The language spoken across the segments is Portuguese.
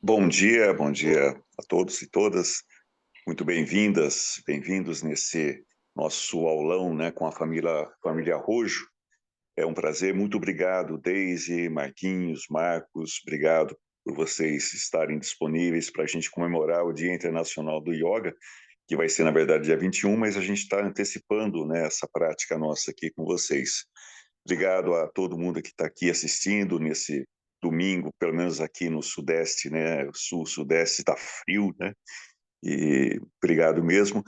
Bom dia a todos e todas. Muito bem-vindas, bem-vindos nesse nosso aulão, né, com a família Rojo. É um prazer, muito obrigado, Deise, Marquinhos, Marcos, obrigado por vocês estarem disponíveis para a gente comemorar o Dia Internacional do Yoga, que vai ser, na verdade, dia 21, mas a gente está antecipando, né, essa prática nossa aqui com vocês. Obrigado a todo mundo que está aqui assistindo nesse domingo, pelo menos aqui no Sudeste, né? Sul, Sudeste está frio, né? E obrigado mesmo.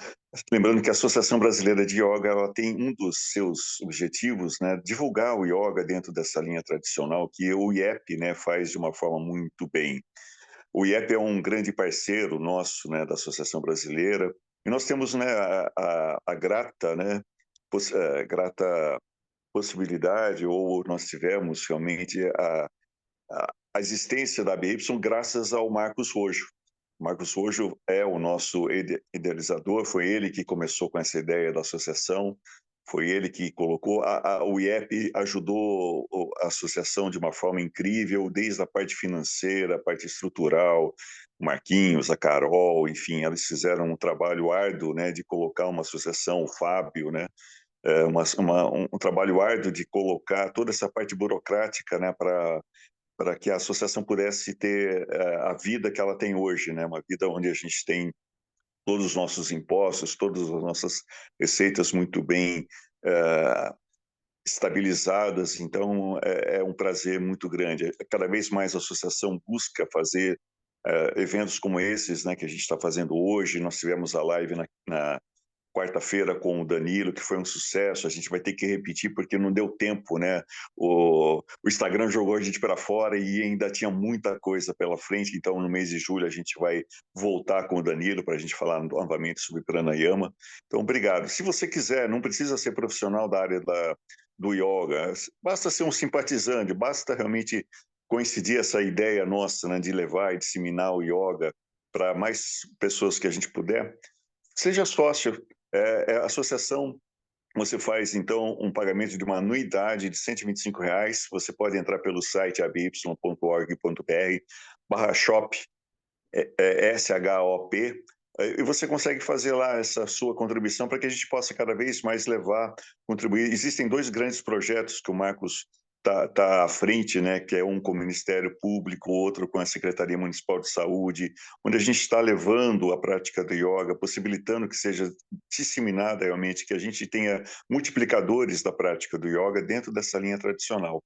Lembrando que a Associação Brasileira de Yoga ela tem um dos seus objetivos, né, divulgar o yoga dentro dessa linha tradicional que o IEP, né, faz de uma forma muito bem. O IEP é um grande parceiro nosso, né, da Associação Brasileira, e nós temos, né, a grata, né, grata possibilidade, ou nós tivemos realmente a existência da BY graças ao Marcos Rojo. O Marcos Rojo é o nosso idealizador, foi ele que começou com essa ideia da associação, foi ele que colocou, o IEP ajudou a associação de uma forma incrível, desde a parte financeira, a parte estrutural, o Marquinhos, a Carol, enfim, eles fizeram um trabalho árduo, né, de colocar uma associação, o Fábio, né, um trabalho árduo de colocar toda essa parte burocrática, né, para que a associação pudesse ter a vida que ela tem hoje, né, uma vida onde a gente tem todos os nossos impostos, todas as nossas receitas muito bem estabilizadas. Então é um prazer muito grande. Cada vez mais a associação busca fazer eventos como esses, né, que a gente está fazendo hoje. Nós tivemos a live na quarta-feira com o Danilo, que foi um sucesso. A gente vai ter que repetir porque não deu tempo, né? O Instagram jogou a gente para fora e ainda tinha muita coisa pela frente. Então, no mês de julho, a gente vai voltar com o Danilo para a gente falar novamente sobre pranayama. Então, obrigado. Se você quiser, não precisa ser profissional da área do yoga, basta ser um simpatizante, basta realmente coincidir essa ideia nossa, né, de levar e disseminar o yoga para mais pessoas que a gente puder. Seja sócio, associação, você faz então um pagamento de uma anuidade de R$ 125. Você pode entrar pelo site aby.org.br/shop, SHOP, e você consegue fazer lá essa sua contribuição para que a gente possa cada vez mais levar, contribuir. Existem dois grandes projetos que o Marcos está à frente, né, que é um com o Ministério Público, outro com a Secretaria Municipal de Saúde, onde a gente está levando a prática do yoga, possibilitando que seja disseminada realmente, que a gente tenha multiplicadores da prática do yoga dentro dessa linha tradicional.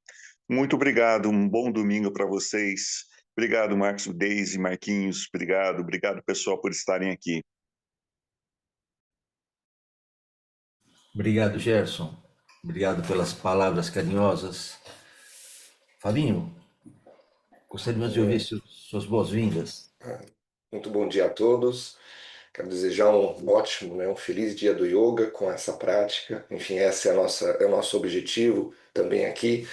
Muito obrigado, um bom domingo para vocês. Obrigado, Marcos, Deise, Marquinhos, obrigado, pessoal, por estarem aqui. Obrigado, Gerson. Obrigado pelas palavras carinhosas. Fabinho, gostaríamos de ouvir suas boas-vindas. Muito bom dia a todos. Quero desejar um ótimo, né, um feliz dia do yoga com essa prática. Enfim, essa é o nosso objetivo também aqui.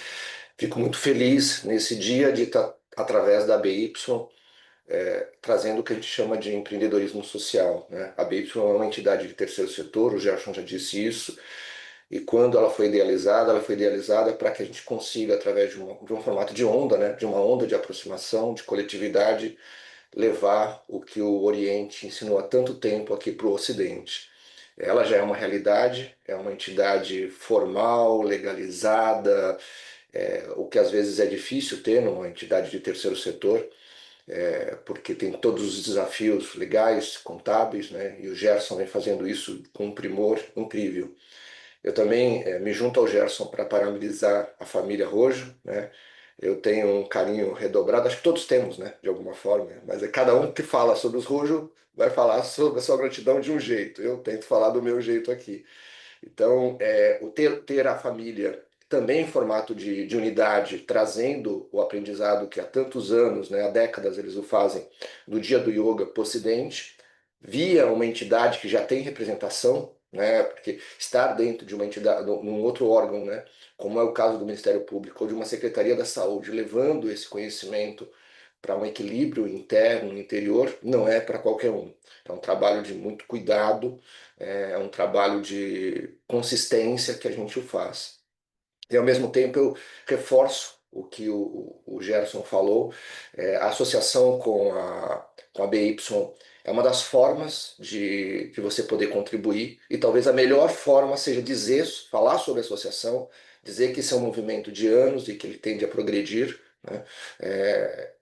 Fico muito feliz nesse dia de estar, através da ABY, trazendo o que a gente chama de empreendedorismo social, né? A ABY é uma entidade de terceiro setor, o Gerson já disse isso, e quando ela foi idealizada para que a gente consiga, através de um formato de onda, né, de uma onda de aproximação, de coletividade, levar o que o Oriente ensinou há tanto tempo aqui para o Ocidente. Ela já é uma realidade, é uma entidade formal, legalizada, o que às vezes é difícil ter numa entidade de terceiro setor, porque tem todos os desafios legais, contábeis, né? E o Gerson vem fazendo isso com um primor incrível. Eu também me junto ao Gerson para parabenizar a família Rojo, né? Eu tenho um carinho redobrado, acho que todos temos, né, de alguma forma, mas é cada um que fala sobre os Rojo vai falar sobre a sua gratidão de um jeito. Eu tento falar do meu jeito aqui. Então, o ter a família também em formato de unidade, trazendo o aprendizado que há tantos anos, né, há décadas eles o fazem, do Dia do Yoga para o Ocidente, via uma entidade que já tem representação, né, porque estar dentro de uma entidade, num outro órgão, né, como é o caso do Ministério Público ou de uma Secretaria da Saúde, levando esse conhecimento para um equilíbrio interno, interior, não é para qualquer um. É um trabalho de muito cuidado, é um trabalho de consistência que a gente faz. E ao mesmo tempo eu reforço o que o Gerson falou. A associação com a BY é uma das formas de você poder contribuir, e talvez a melhor forma seja dizer, falar sobre a associação, dizer que esse é um movimento de anos e que ele tende a progredir, né?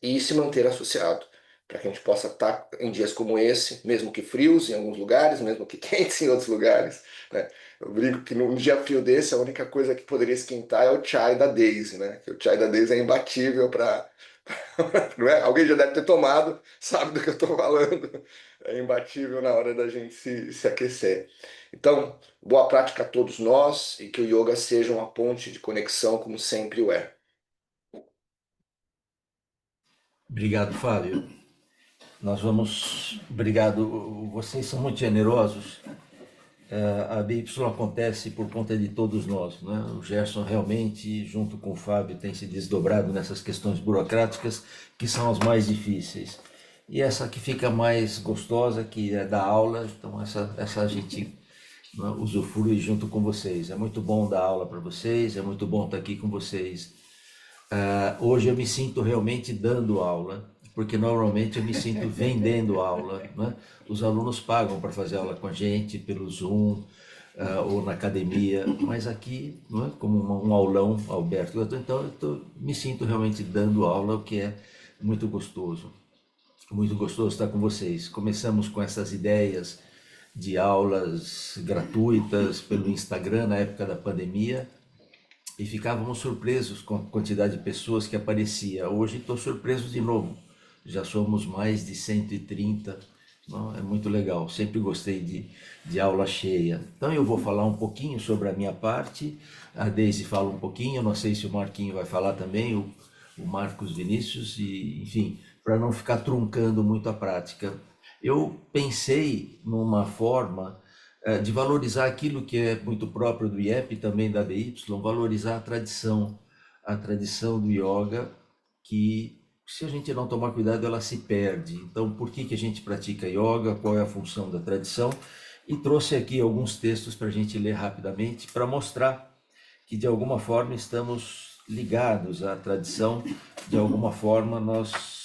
E se manter associado, para que a gente possa estar em dias como esse, mesmo que frios em alguns lugares, mesmo que quentes em outros lugares, né? Eu brinco que num dia frio desse, a única coisa que poderia esquentar é o chai da Daisy, né? Que o chai da Daisy é imbatível para. Não é? Alguém já deve ter tomado, sabe do que eu estou falando. É imbatível na hora da gente se aquecer. Então, boa prática a todos nós e que o yoga seja uma ponte de conexão, como sempre o é. Obrigado, Fábio. Obrigado, vocês são muito generosos. A BY acontece por conta de todos nós, né? O Gerson realmente, junto com o Fábio, tem se desdobrado nessas questões burocráticas que são as mais difíceis. E essa que fica mais gostosa, que é da aula, então essa a gente, né, usufrui junto com vocês. É muito bom dar aula para vocês, é muito bom estar aqui com vocês. Hoje eu me sinto realmente dando aula, porque normalmente eu me sinto vendendo aula, né? Os alunos pagam para fazer aula com a gente pelo Zoom, ou na academia, mas aqui, não é, como um aulão, Alberto, então me sinto realmente dando aula, o que é muito gostoso. Muito gostoso estar com vocês. Começamos com essas ideias de aulas gratuitas pelo Instagram na época da pandemia, e ficávamos surpresos com a quantidade de pessoas que aparecia. Hoje estou surpreso de novo, já somos mais de 130, não? É muito legal, sempre gostei de aula cheia. Então eu vou falar um pouquinho sobre a minha parte, a Deise fala um pouquinho, não sei se o Marquinho vai falar também, o Marcos Vinícius, e enfim, para não ficar truncando muito a prática. Eu pensei numa forma de valorizar aquilo que é muito próprio do IEP e também da BY, valorizar a tradição do yoga, que se a gente não tomar cuidado ela se perde. Então, por que a gente pratica yoga, qual é a função da tradição? E trouxe aqui alguns textos para a gente ler rapidamente, para mostrar que de alguma forma estamos ligados à tradição, de alguma forma nós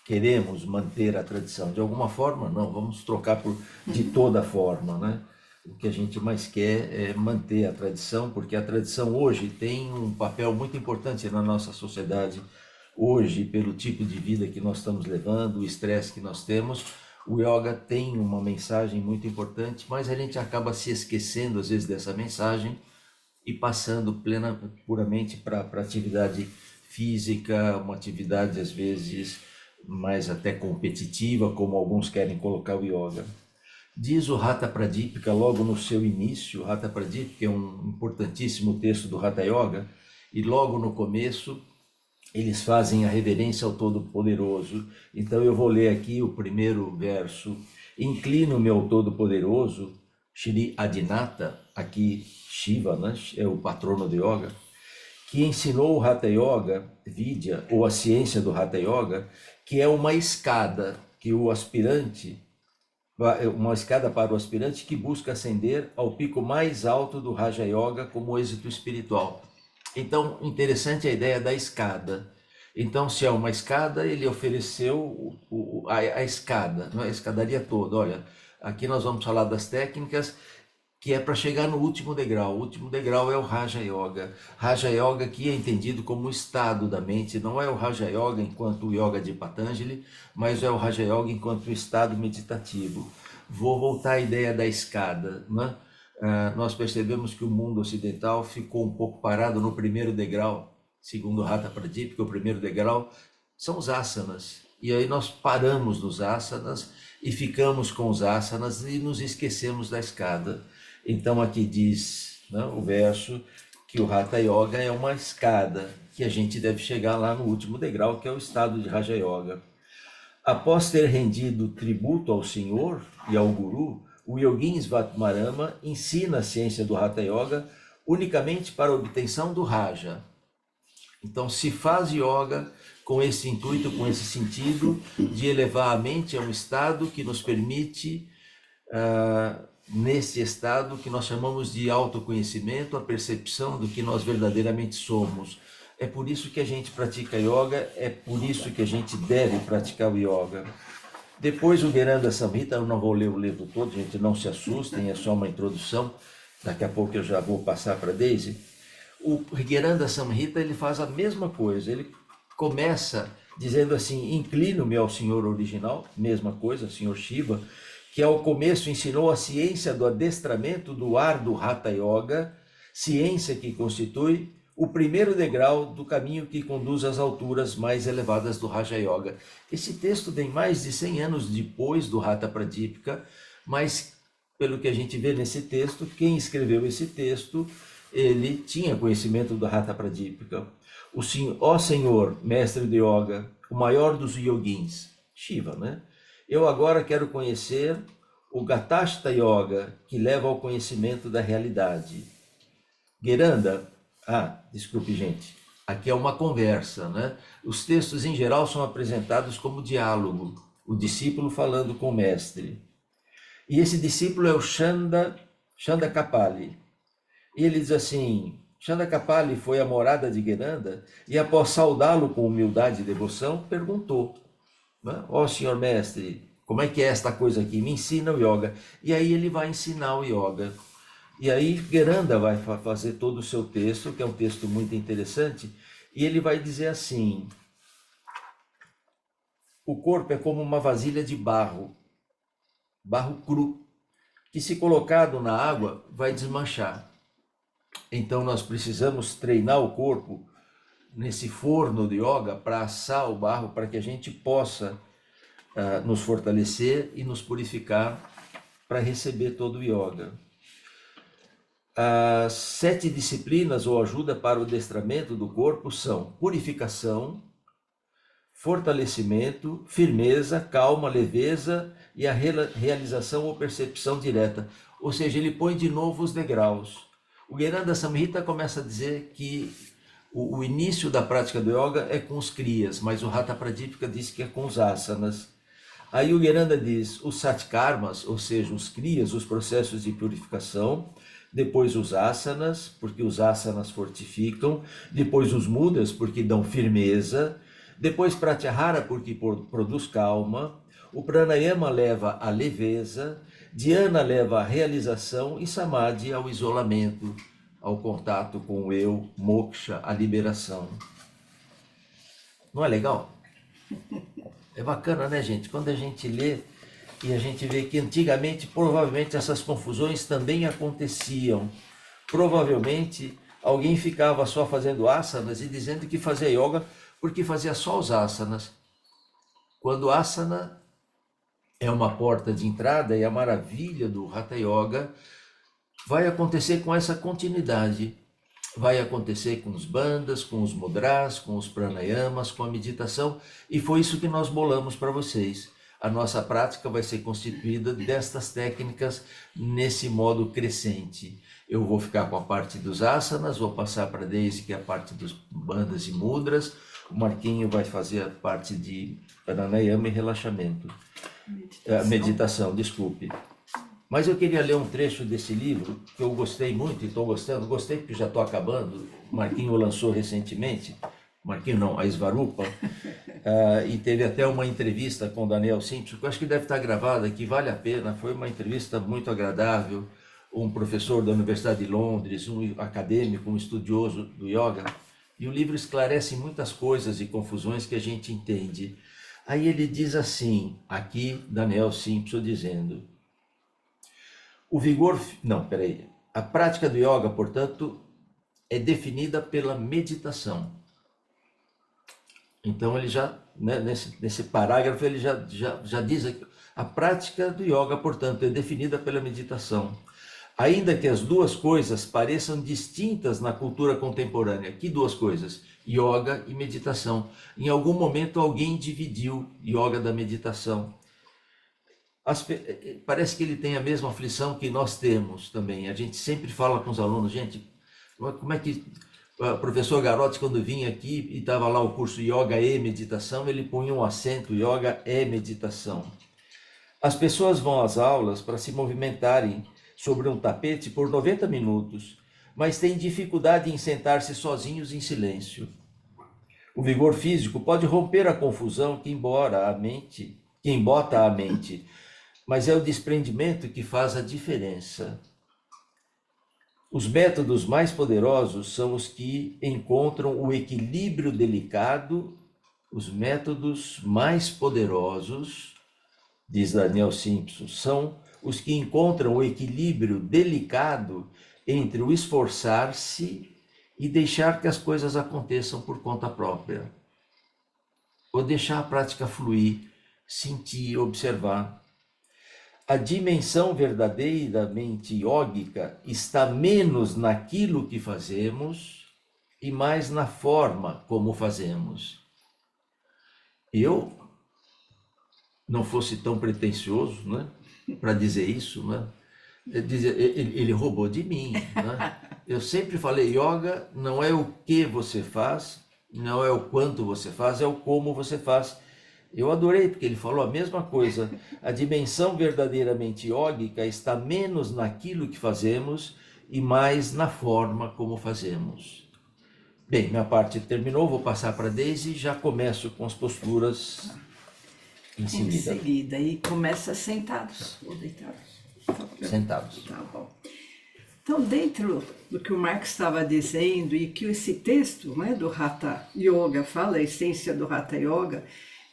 queremos manter a tradição. De alguma forma, não, vamos trocar por de toda forma, né? O que a gente mais quer é manter a tradição, porque a tradição hoje tem um papel muito importante na nossa sociedade. Hoje, pelo tipo de vida que nós estamos levando, o estresse que nós temos, o yoga tem uma mensagem muito importante, mas a gente acaba se esquecendo, às vezes, dessa mensagem e passando puramente para a atividade física, uma atividade, às vezes, mais até competitiva, como alguns querem colocar o yoga. Diz o Hatha Pradipika, logo no seu início, o Hatha Pradipika é um importantíssimo texto do Hatha Yoga, e logo no começo eles fazem a reverência ao Todo-Poderoso. Então eu vou ler aqui o primeiro verso. Inclino-me ao Todo-Poderoso, Shri Adinata, aqui Shiva, né, é o patrono do yoga, que ensinou o Hatha Yoga, Vidya, ou a ciência do Hatha Yoga, que é uma escada que o aspirante, uma escada para o aspirante que busca ascender ao pico mais alto do Raja Yoga como êxito espiritual. Então, interessante a ideia da escada. Então, se é uma escada, ele ofereceu a escada, não é? A escadaria toda. Olha, aqui nós vamos falar das técnicas que é para chegar no último degrau. O último degrau é o Raja Yoga. Raja Yoga que é entendido como o estado da mente, não é o Raja Yoga enquanto o Yoga de Patanjali, mas é o Raja Yoga enquanto o estado meditativo. Vou voltar à ideia da escada, né? Nós percebemos que o mundo ocidental ficou um pouco parado no primeiro degrau, segundo o Hatha Pradipika, o primeiro degrau são os asanas. E aí nós paramos nos asanas e ficamos com os asanas e nos esquecemos da escada. Então aqui diz, né, o verso que o Hatha Yoga é uma escada que a gente deve chegar lá no último degrau, que é o estado de Raja Yoga. Após ter rendido tributo ao Senhor e ao Guru, o Yogin Svatmarama ensina a ciência do Hatha Yoga unicamente para a obtenção do Raja. Então se faz yoga com esse intuito, com esse sentido de elevar a mente a um estado que nos permite nesse estado que nós chamamos de autoconhecimento, a percepção do que nós verdadeiramente somos. É por isso que a gente pratica yoga, é por isso que a gente deve praticar o yoga. Depois o Gheranda Samhita, eu não vou ler o livro todo, gente, não se assustem, é só uma introdução. Daqui a pouco eu já vou passar para a Daisy. O Gheranda Samhita, ele faz a mesma coisa, ele começa dizendo assim, inclino-me ao Senhor original, mesma coisa, Senhor Shiva, que ao começo ensinou a ciência do adestramento do ar do Hatha Yoga, ciência que constitui o primeiro degrau do caminho que conduz às alturas mais elevadas do Raja Yoga. Esse texto vem mais de 100 anos depois do Hatha Pradipika, mas pelo que a gente vê nesse texto, quem escreveu esse texto, ele tinha conhecimento do Hatha Pradipika. Ó Senhor, mestre de yoga, o maior dos yogins, Shiva, né? Eu agora quero conhecer o Gatashta Yoga, que leva ao conhecimento da realidade. Gheranda, desculpe, gente, aqui é uma conversa, né? Os textos em geral são apresentados como diálogo, o discípulo falando com o mestre. E esse discípulo é o Shandakapali. E ele diz assim, Shandakapali foi à morada de Gheranda e após saudá-lo com humildade e devoção, perguntou, ó senhor mestre, como é que é esta coisa aqui? Me ensina o yoga. E aí ele vai ensinar o yoga. E aí Gheranda vai fazer todo o seu texto, que é um texto muito interessante, e ele vai dizer assim, o corpo é como uma vasilha de barro cru, que se colocado na água vai desmanchar. Então nós precisamos treinar o corpo nesse forno de yoga para assar o barro, para que a gente possa nos fortalecer e nos purificar para receber todo o yoga. As 7 disciplinas ou ajuda para o adestramento do corpo são purificação, fortalecimento, firmeza, calma, leveza e a realização ou percepção direta. Ou seja, ele põe de novo os degraus. O Gheranda Samhita começa a dizer que o início da prática do yoga é com os kriyas, mas o Hatha Pradipika diz que é com os asanas. Aí o Gheranda diz os satkarmas, ou seja, os kriyas, os processos de purificação, depois os asanas, porque os asanas fortificam, depois os mudras, porque dão firmeza, depois pratyahara, porque produz calma, o pranayama leva à leveza, dhyana leva à realização e samadhi ao isolamento, ao contato com o eu, moksha, a liberação. Não é legal? É bacana, né, gente? Quando a gente lê e a gente vê que antigamente, provavelmente, essas confusões também aconteciam. Provavelmente, alguém ficava só fazendo asanas e dizendo que fazia yoga porque fazia só os asanas. Quando asana é uma porta de entrada e a maravilha do Hatha Yoga vai acontecer com essa continuidade. Vai acontecer com os bandhas, com os mudras, com os pranayamas, com a meditação, e foi isso que nós bolamos para vocês. A nossa prática vai ser constituída destas técnicas nesse modo crescente. Eu vou ficar com a parte dos asanas, vou passar para a Daisy, que é a parte dos bandhas e mudras, o Marquinho vai fazer a parte de pranayama e relaxamento. Meditação, desculpe. Mas eu queria ler um trecho desse livro, que eu gostei muito e estou gostando. Gostei porque já estou acabando. O Marquinho lançou recentemente. Marquinho não, a Svarupa. E teve até uma entrevista com o Daniel Simpson, que eu acho que deve estar gravada, que vale a pena. Foi uma entrevista muito agradável. Um professor da Universidade de Londres, um acadêmico, um estudioso do yoga. E o livro esclarece muitas coisas e confusões que a gente entende. Aí ele diz assim, aqui Daniel Simpson dizendo... A prática do yoga, portanto, é definida pela meditação. Então ele já, né, nesse parágrafo, ele já diz aqui, a prática do yoga, portanto, é definida pela meditação. Ainda que as duas coisas pareçam distintas na cultura contemporânea. Que duas coisas? Yoga e meditação. Em algum momento alguém dividiu yoga da meditação. Parece que ele tem a mesma aflição que nós temos também. A gente sempre fala com os alunos, gente, como é que o professor Garotti, quando vinha aqui e estava lá o curso Yoga e Meditação, ele punha um acento, Yoga e Meditação. As pessoas vão às aulas para se movimentarem sobre um tapete por 90 minutos, mas têm dificuldade em sentar-se sozinhos em silêncio. O vigor físico pode romper a confusão que embota a mente, mas é o desprendimento que faz a diferença. Os métodos mais poderosos são os que encontram o equilíbrio delicado. Os métodos mais poderosos, diz Daniel Simpson, são os que encontram o equilíbrio delicado entre o esforçar-se e deixar que as coisas aconteçam por conta própria. Ou deixar a prática fluir, sentir, observar. A dimensão verdadeiramente iógica está menos naquilo que fazemos e mais na forma como fazemos. Eu não fosse tão pretensioso, né, para dizer isso, né? Ele roubou de mim, né? Eu sempre falei, yoga não é o que você faz, não é o quanto você faz, é o como você faz. Eu adorei, porque ele falou a mesma coisa. A dimensão verdadeiramente iógica está menos naquilo que fazemos e mais na forma como fazemos. Bem, minha parte terminou, vou passar para a Deise e já começo com as posturas em seguida. E começa sentados ou deitados? Sentados. Tá bom. Então, dentro do que o Marx estava dizendo e que esse texto, né, do Hatha Yoga fala, a essência do Hatha Yoga,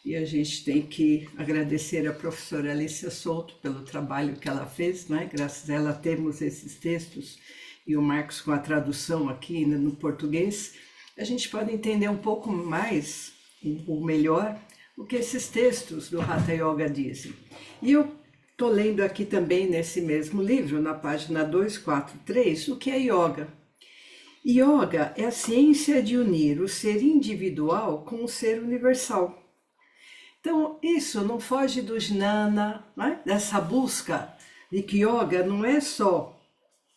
e a gente tem que agradecer a professora Alicia Souto pelo trabalho que ela fez, né? Graças a ela temos esses textos e o Marcos com a tradução aqui no português. A gente pode entender um pouco mais, ou melhor, o que esses textos do Hatha Yoga dizem. E eu estou lendo aqui também nesse mesmo livro, na página 243, o que é Yoga. Yoga é a ciência de unir o ser individual com o ser universal. Então, isso não foge do jnana, né? Dessa busca de que yoga não é só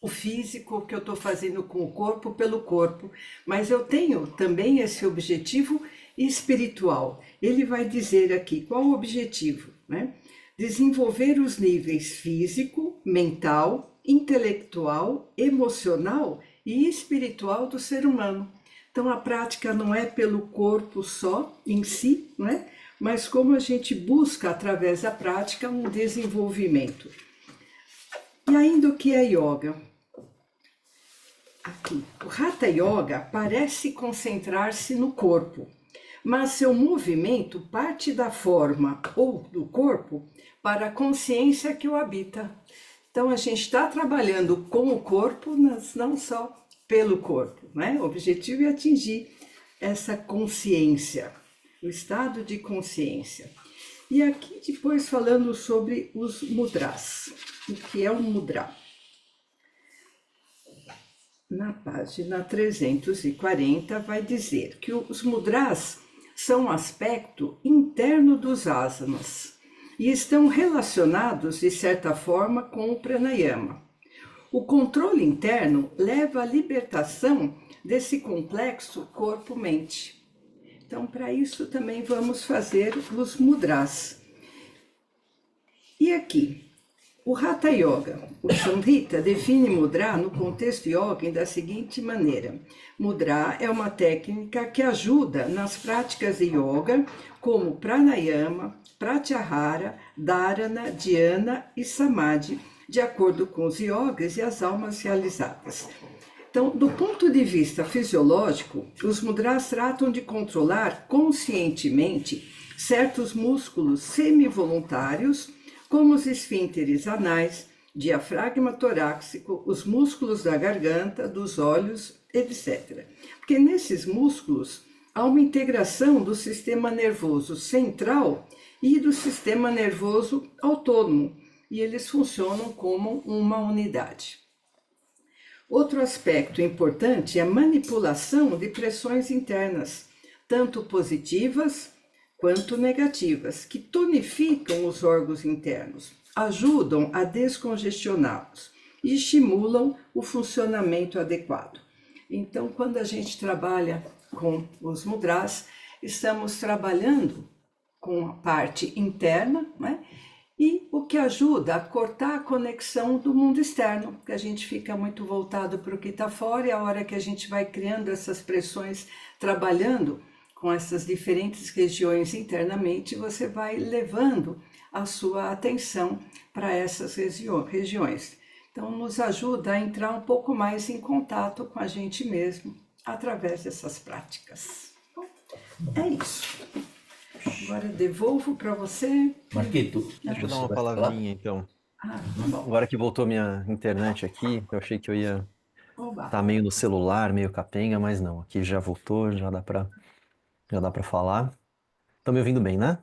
o físico que eu estou fazendo com o corpo pelo corpo, mas eu tenho também esse objetivo espiritual. Ele vai dizer aqui qual o objetivo, né? Desenvolver os níveis físico, mental, intelectual, emocional e espiritual do ser humano. Então, a prática não é pelo corpo só em si, né? Mas como a gente busca, através da prática, um desenvolvimento. E ainda o que é yoga? Aqui, o Hatha Yoga parece concentrar-se no corpo, mas seu movimento parte da forma ou do corpo para a consciência que o habita. Então, a gente está trabalhando com o corpo, mas não só pelo corpo, né? O objetivo é atingir essa consciência, o estado de consciência. E aqui depois falando sobre os mudras. O que é um mudra? Na página 340 vai dizer que os mudras são um aspecto interno dos asanas e estão relacionados de certa forma com o pranayama. O controle interno leva à libertação desse complexo corpo-mente. Então, para isso também vamos fazer os mudras. E aqui, o Hatha Yoga, o Samhita define mudra no contexto yoga da seguinte maneira. Mudra é uma técnica que ajuda nas práticas de yoga, como pranayama, pratyahara, dharana, dhyana e samadhi, de acordo com os yogas e as almas realizadas. Então, do ponto de vista fisiológico, os mudras tratam de controlar conscientemente certos músculos semivoluntários, como os esfínteres anais, diafragma torácico, os músculos da garganta, dos olhos, etc. Porque nesses músculos há uma integração do sistema nervoso central e do sistema nervoso autônomo, e eles funcionam como uma unidade. Outro aspecto importante é a manipulação de pressões internas, tanto positivas quanto negativas, que tonificam os órgãos internos, ajudam a descongestioná-los e estimulam o funcionamento adequado. Então, quando a gente trabalha com os mudras, estamos trabalhando com a parte interna, né? E o que ajuda a cortar a conexão do mundo externo, porque a gente fica muito voltado para o que está fora, e a hora que a gente vai criando essas pressões, trabalhando com essas diferentes regiões internamente, você vai levando a sua atenção para essas regiões. Então, nos ajuda a entrar um pouco mais em contato com a gente mesmo através dessas práticas. É isso. Agora devolvo para você. Marquito, Deixa eu dar você uma vai falar? palavrinha, então. Ah, bom. Agora que voltou minha internet aqui, eu achei que eu ia Oba. estar meio no celular, meio capenga, mas não. Aqui já voltou, já dá pra falar. Estão me ouvindo bem, né?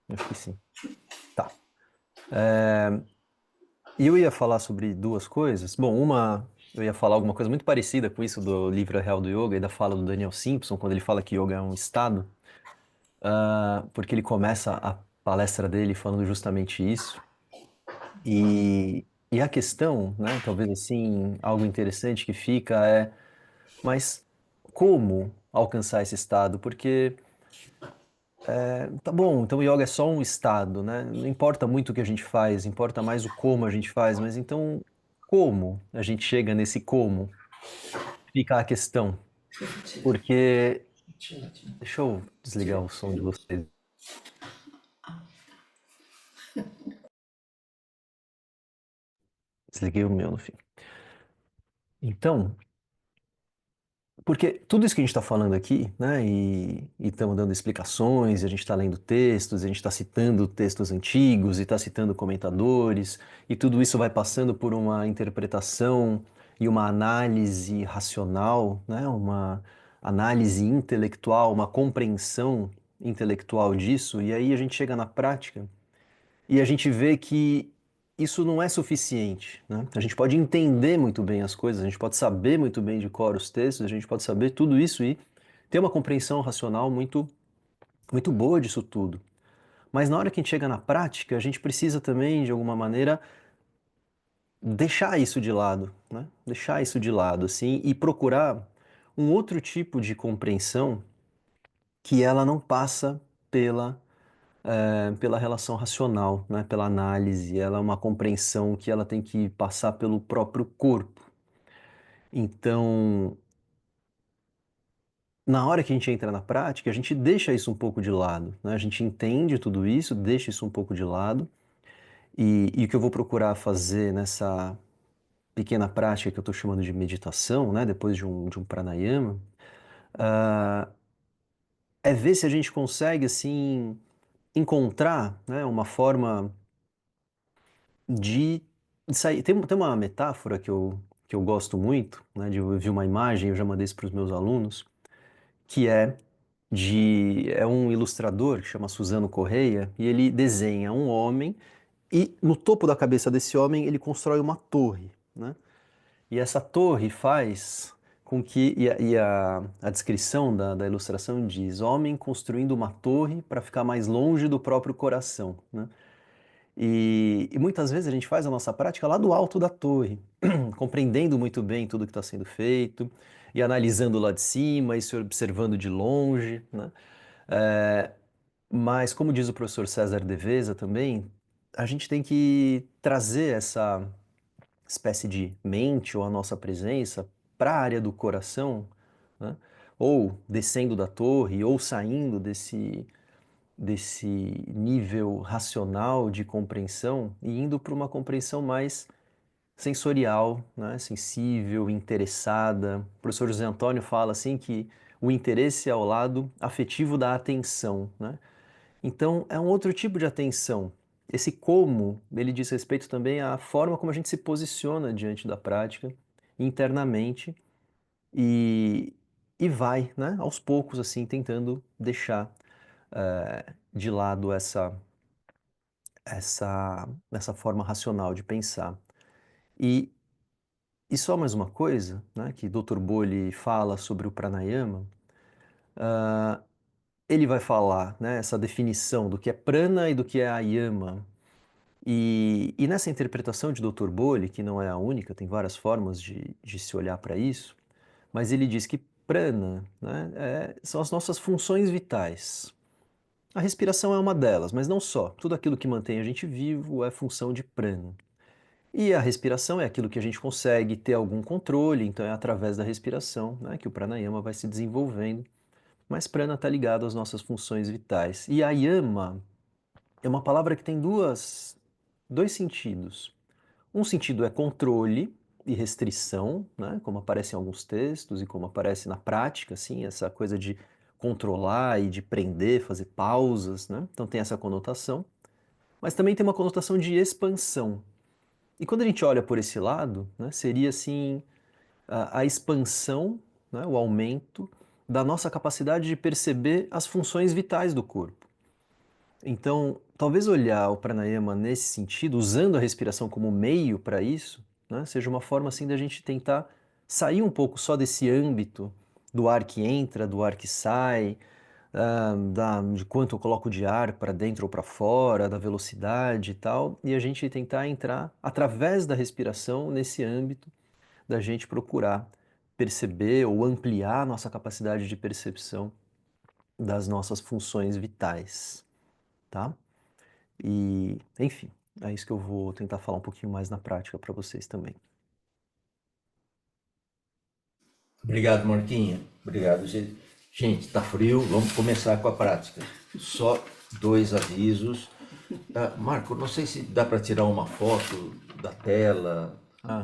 Acho que sim. Tá. E eu ia falar sobre duas coisas. Bom, eu ia falar alguma coisa muito parecida com isso do livro Real do Yoga e da fala do Daniel Simpson, quando ele fala que yoga é um estado, porque ele começa a palestra dele falando justamente isso. E a questão, né, talvez assim, algo interessante que fica é, mas como alcançar esse estado? Porque, tá bom, então o yoga é só um estado, né? Não importa muito o que a gente faz, importa mais o como a gente faz, mas então como a gente chega nesse como? Fica a questão. Porque, deixa eu desligar o som de vocês. Desliguei o meu no fim. Então, porque tudo isso que a gente está falando aqui, né, e estamos dando explicações, e a gente está lendo textos, e a gente está citando textos antigos, e está citando comentadores, e tudo isso vai passando por uma interpretação e uma análise racional, né, uma análise intelectual, uma compreensão intelectual disso, e aí a gente chega na prática e a gente vê que isso não é suficiente, né? A gente pode entender muito bem as coisas, a gente pode saber muito bem de cor os textos, a gente pode saber tudo isso e ter uma compreensão racional muito boa disso tudo. Mas na hora que a gente chega na prática, a gente precisa também, de alguma maneira, deixar isso de lado, né? Deixar isso de lado, assim, e procurar um outro tipo de compreensão que ela não passa pela pela relação racional, né, pela análise, ela é uma compreensão que ela tem que passar pelo próprio corpo. Então, na hora que a gente entra na prática, a gente deixa isso um pouco de lado, né? A gente entende tudo isso, deixa isso um pouco de lado, e o que eu vou procurar fazer nessa pequena prática que eu estou chamando de meditação, né, depois de um pranayama, ah, é ver se a gente consegue, assim, encontrar, né, uma forma de sair. Tem uma metáfora que eu gosto muito, né? Eu vi uma imagem, eu já mandei isso para os meus alunos, que é um ilustrador que chama Suzano Correia, e ele desenha um homem, e no topo da cabeça desse homem ele constrói uma torre, né? E essa torre faz com que. A descrição da ilustração diz: homem construindo uma torre para ficar mais longe do próprio coração, né? E muitas vezes a gente faz a nossa prática lá do alto da torre, compreendendo muito bem tudo que está sendo feito, e analisando lá de cima, e se observando de longe, né? É, mas, como diz o professor César Devesa também, a gente tem que trazer essa espécie de mente ou a nossa presença para a área do coração, né? Ou descendo da torre, ou saindo desse nível racional de compreensão e indo para uma compreensão mais sensorial, né? Sensível, interessada. O professor José Antônio fala assim que o interesse é ao lado afetivo da atenção, né? Então é um outro tipo de atenção. Esse como, ele diz respeito também à forma como a gente se posiciona diante da prática internamente e, e vai, né, aos poucos assim tentando deixar de lado essa forma racional de pensar. E, e só mais uma coisa, né, que Dr. Bolli fala sobre o pranayama, ele vai falar, né, essa definição do que é prana e do que é ayama. E nessa interpretação de Dr. Bolli, que não é a única, tem várias formas de se olhar para isso, mas ele diz que prana, né, são as nossas funções vitais. A respiração é uma delas, mas não só. Tudo aquilo que mantém a gente vivo é função de prana. E a respiração é aquilo que a gente consegue ter algum controle, então é através da respiração, né, que o pranayama vai se desenvolvendo mas prana está ligado às nossas funções vitais. E a yama é uma palavra que tem dois sentidos. Um sentido é controle e restrição, né? Como aparece em alguns textos e como aparece na prática, assim, essa coisa de controlar e de prender, fazer pausas, né? Então tem essa conotação. Mas também tem uma conotação de expansão. E quando a gente olha por esse lado, né, seria assim a expansão, né, o aumento da nossa capacidade de perceber as funções vitais do corpo. Então, talvez olhar o pranayama nesse sentido, usando a respiração como meio para isso, né, seja uma forma assim da gente tentar sair um pouco só desse âmbito do ar que entra, do ar que sai, de quanto eu coloco de ar para dentro ou para fora, da velocidade e tal, e a gente tentar entrar através da respiração nesse âmbito da gente procurar perceber ou ampliar a nossa capacidade de percepção das nossas funções vitais, tá? E, enfim, é isso que eu vou tentar falar um pouquinho mais na prática para vocês também. Obrigado, Marquinha. Obrigado. Gente, tá frio, vamos começar com a prática. Só 2 avisos. Marco, não sei se dá para tirar uma foto da tela,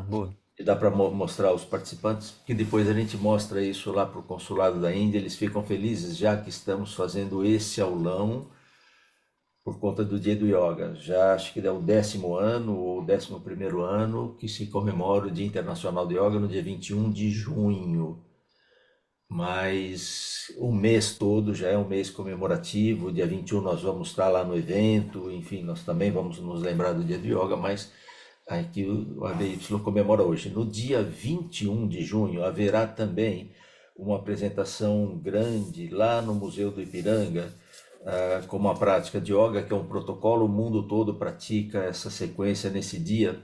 Boa. e dá para mostrar aos participantes, que depois a gente mostra isso lá para o consulado da Índia, eles ficam felizes já que estamos fazendo esse aulão por conta do Dia do Yoga. Já acho que é o 10º ano ou 11º ano que se comemora o Dia Internacional do Yoga no dia 21 de junho. Mas o mês todo já é um mês comemorativo. Dia 21 nós vamos estar lá no evento, enfim, nós também vamos nos lembrar do Dia do Yoga, mas aqui o ABY comemora hoje. No dia 21 de junho haverá também uma apresentação grande lá no Museu do Ipiranga, como a prática de yoga, que é um protocolo, o mundo todo pratica essa sequência nesse dia.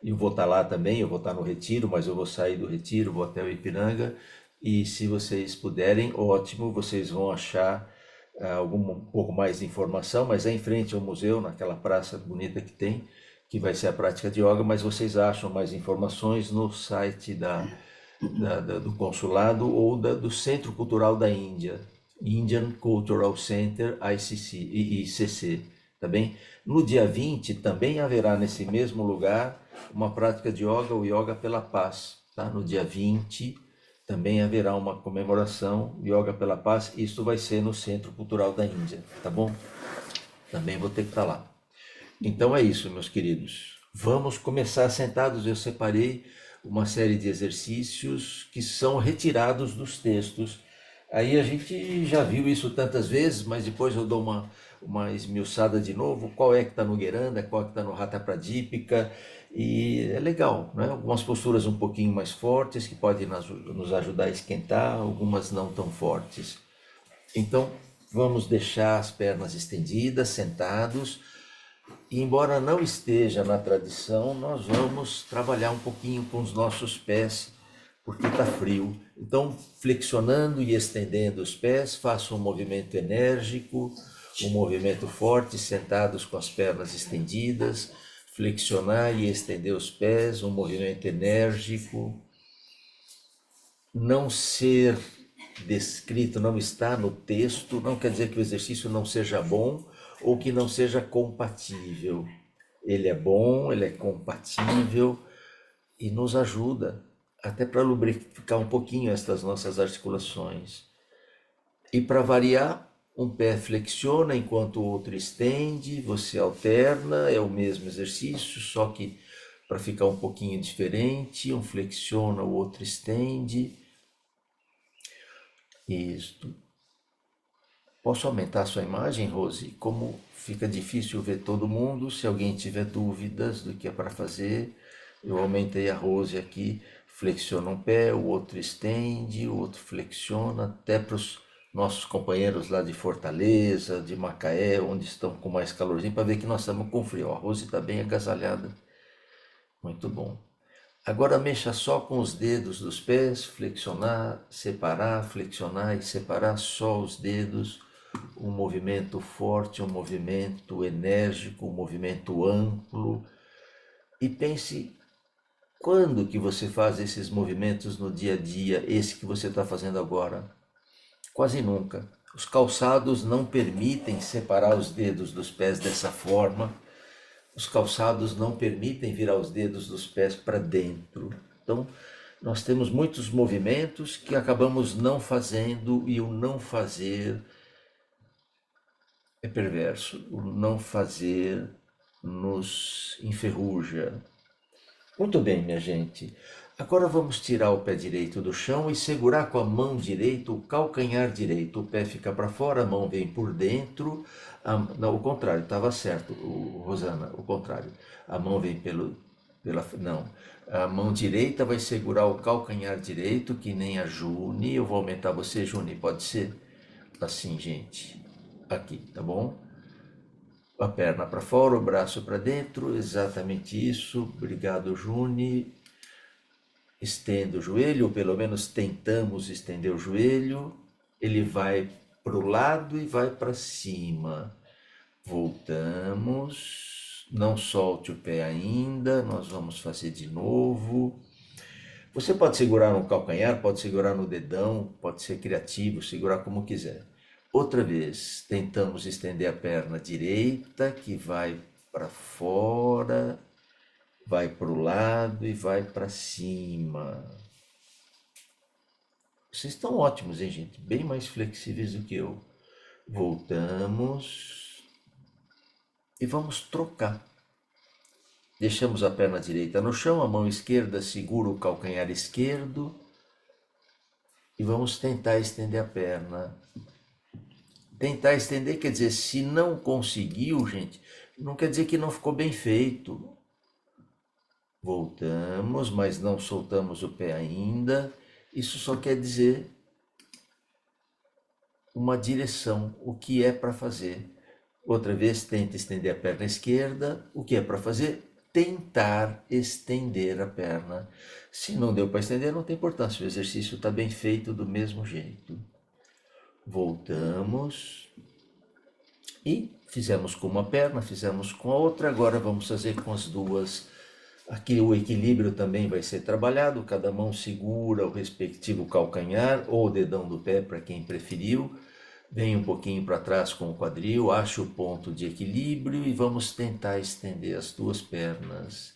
Eu vou estar lá também, eu vou estar no retiro, mas eu vou sair do retiro, vou até o Ipiranga, e se vocês puderem, ótimo, vocês vão achar um pouco mais de informação, mas é em frente ao museu, naquela praça bonita que tem, que vai ser a prática de yoga, mas vocês acham mais informações no site do consulado ou do Centro Cultural da Índia, Indian Cultural Center, ICC, tá bem? No dia 20 também haverá nesse mesmo lugar uma prática de yoga, o Yoga pela Paz, tá? No dia 20 também haverá uma comemoração, Yoga pela Paz, isso vai ser no Centro Cultural da Índia, tá bom? Também vou ter que estar lá. Então é isso, meus queridos. Vamos começar sentados. Eu separei uma série de exercícios que são retirados dos textos. Aí a gente já viu isso tantas vezes, mas depois eu dou uma esmiuçada de novo. Qual é que está no Gueranda, qual é que está no Hatha Pradipika. E é legal, né? Algumas posturas um pouquinho mais fortes, que podem nos ajudar a esquentar, algumas não tão fortes. Então, vamos deixar as pernas estendidas, sentados. E embora não esteja na tradição, nós vamos trabalhar um pouquinho com os nossos pés, porque está frio. Então, flexionando e estendendo os pés, faça um movimento enérgico, um movimento forte, sentados com as pernas estendidas, flexionar e estender os pés, um movimento enérgico. Não ser descrito, não está no texto, não quer dizer que o exercício não seja bom ou que não seja compatível. Ele é bom, ele é compatível e nos ajuda até para lubrificar um pouquinho estas nossas articulações. E para variar, um pé flexiona enquanto o outro estende, você alterna, é o mesmo exercício, só que para ficar um pouquinho diferente, um flexiona, o outro estende. Isto. Posso aumentar a sua imagem, Rose? Como fica difícil ver todo mundo, se alguém tiver dúvidas do que é para fazer, eu aumentei a Rose aqui, flexiona um pé, o outro estende, o outro flexiona, até para os nossos companheiros lá de Fortaleza, de Macaé, onde estão com mais calorzinho, para ver que nós estamos com frio. A Rose está bem agasalhada. Muito bom. Agora mexa só com os dedos dos pés, flexionar, separar, flexionar e separar só os dedos. Um movimento forte, um movimento enérgico, um movimento amplo. E pense, quando que você faz esses movimentos no dia a dia, esse que você está fazendo agora? Quase nunca. Os calçados não permitem separar os dedos dos pés dessa forma. Os calçados não permitem virar os dedos dos pés para dentro. Então, nós temos muitos movimentos que acabamos não fazendo, e o não fazer é perverso. O não fazer nos enferruja. Muito bem, minha gente. Agora vamos tirar o pé direito do chão e segurar com a mão direita o calcanhar direito. O pé fica para fora, a mão vem por dentro. Não, o contrário, estava certo, Rosana, o contrário. A mão vem não. A mão direita vai segurar o calcanhar direito, que nem a Juni. Eu vou aumentar você, Juni, pode ser? Assim, gente. Aqui, tá bom? A perna para fora, o braço para dentro, exatamente isso. Obrigado, Juni. Estenda o joelho, ou pelo menos tentamos estender o joelho. Ele vai para o lado e vai para cima. Voltamos. Não solte o pé ainda, nós vamos fazer de novo. Você pode segurar no calcanhar, pode segurar no dedão, pode ser criativo, segurar como quiser. Outra vez, tentamos estender a perna direita, que vai para fora, vai para o lado e vai para cima. Vocês estão ótimos, hein, gente? Bem mais flexíveis do que eu. Voltamos e vamos trocar. Deixamos a perna direita no chão, a mão esquerda segura o calcanhar esquerdo e vamos tentar estender a perna. Tentar estender quer dizer, se não conseguiu, gente, não quer dizer que não ficou bem feito. Voltamos, mas não soltamos o pé ainda. Isso só quer dizer uma direção, o que é para fazer. Outra vez, tenta estender a perna esquerda. O que é para fazer? Tentar estender a perna. Se não deu para estender, não tem importância. O exercício está bem feito do mesmo jeito. Voltamos. E fizemos com uma perna, fizemos com a outra. Agora vamos fazer com as duas. Aqui o equilíbrio também vai ser trabalhado. Cada mão segura o respectivo calcanhar ou o dedão do pé, para quem preferiu. Vem um pouquinho para trás com o quadril, acha o ponto de equilíbrio e vamos tentar estender as duas pernas.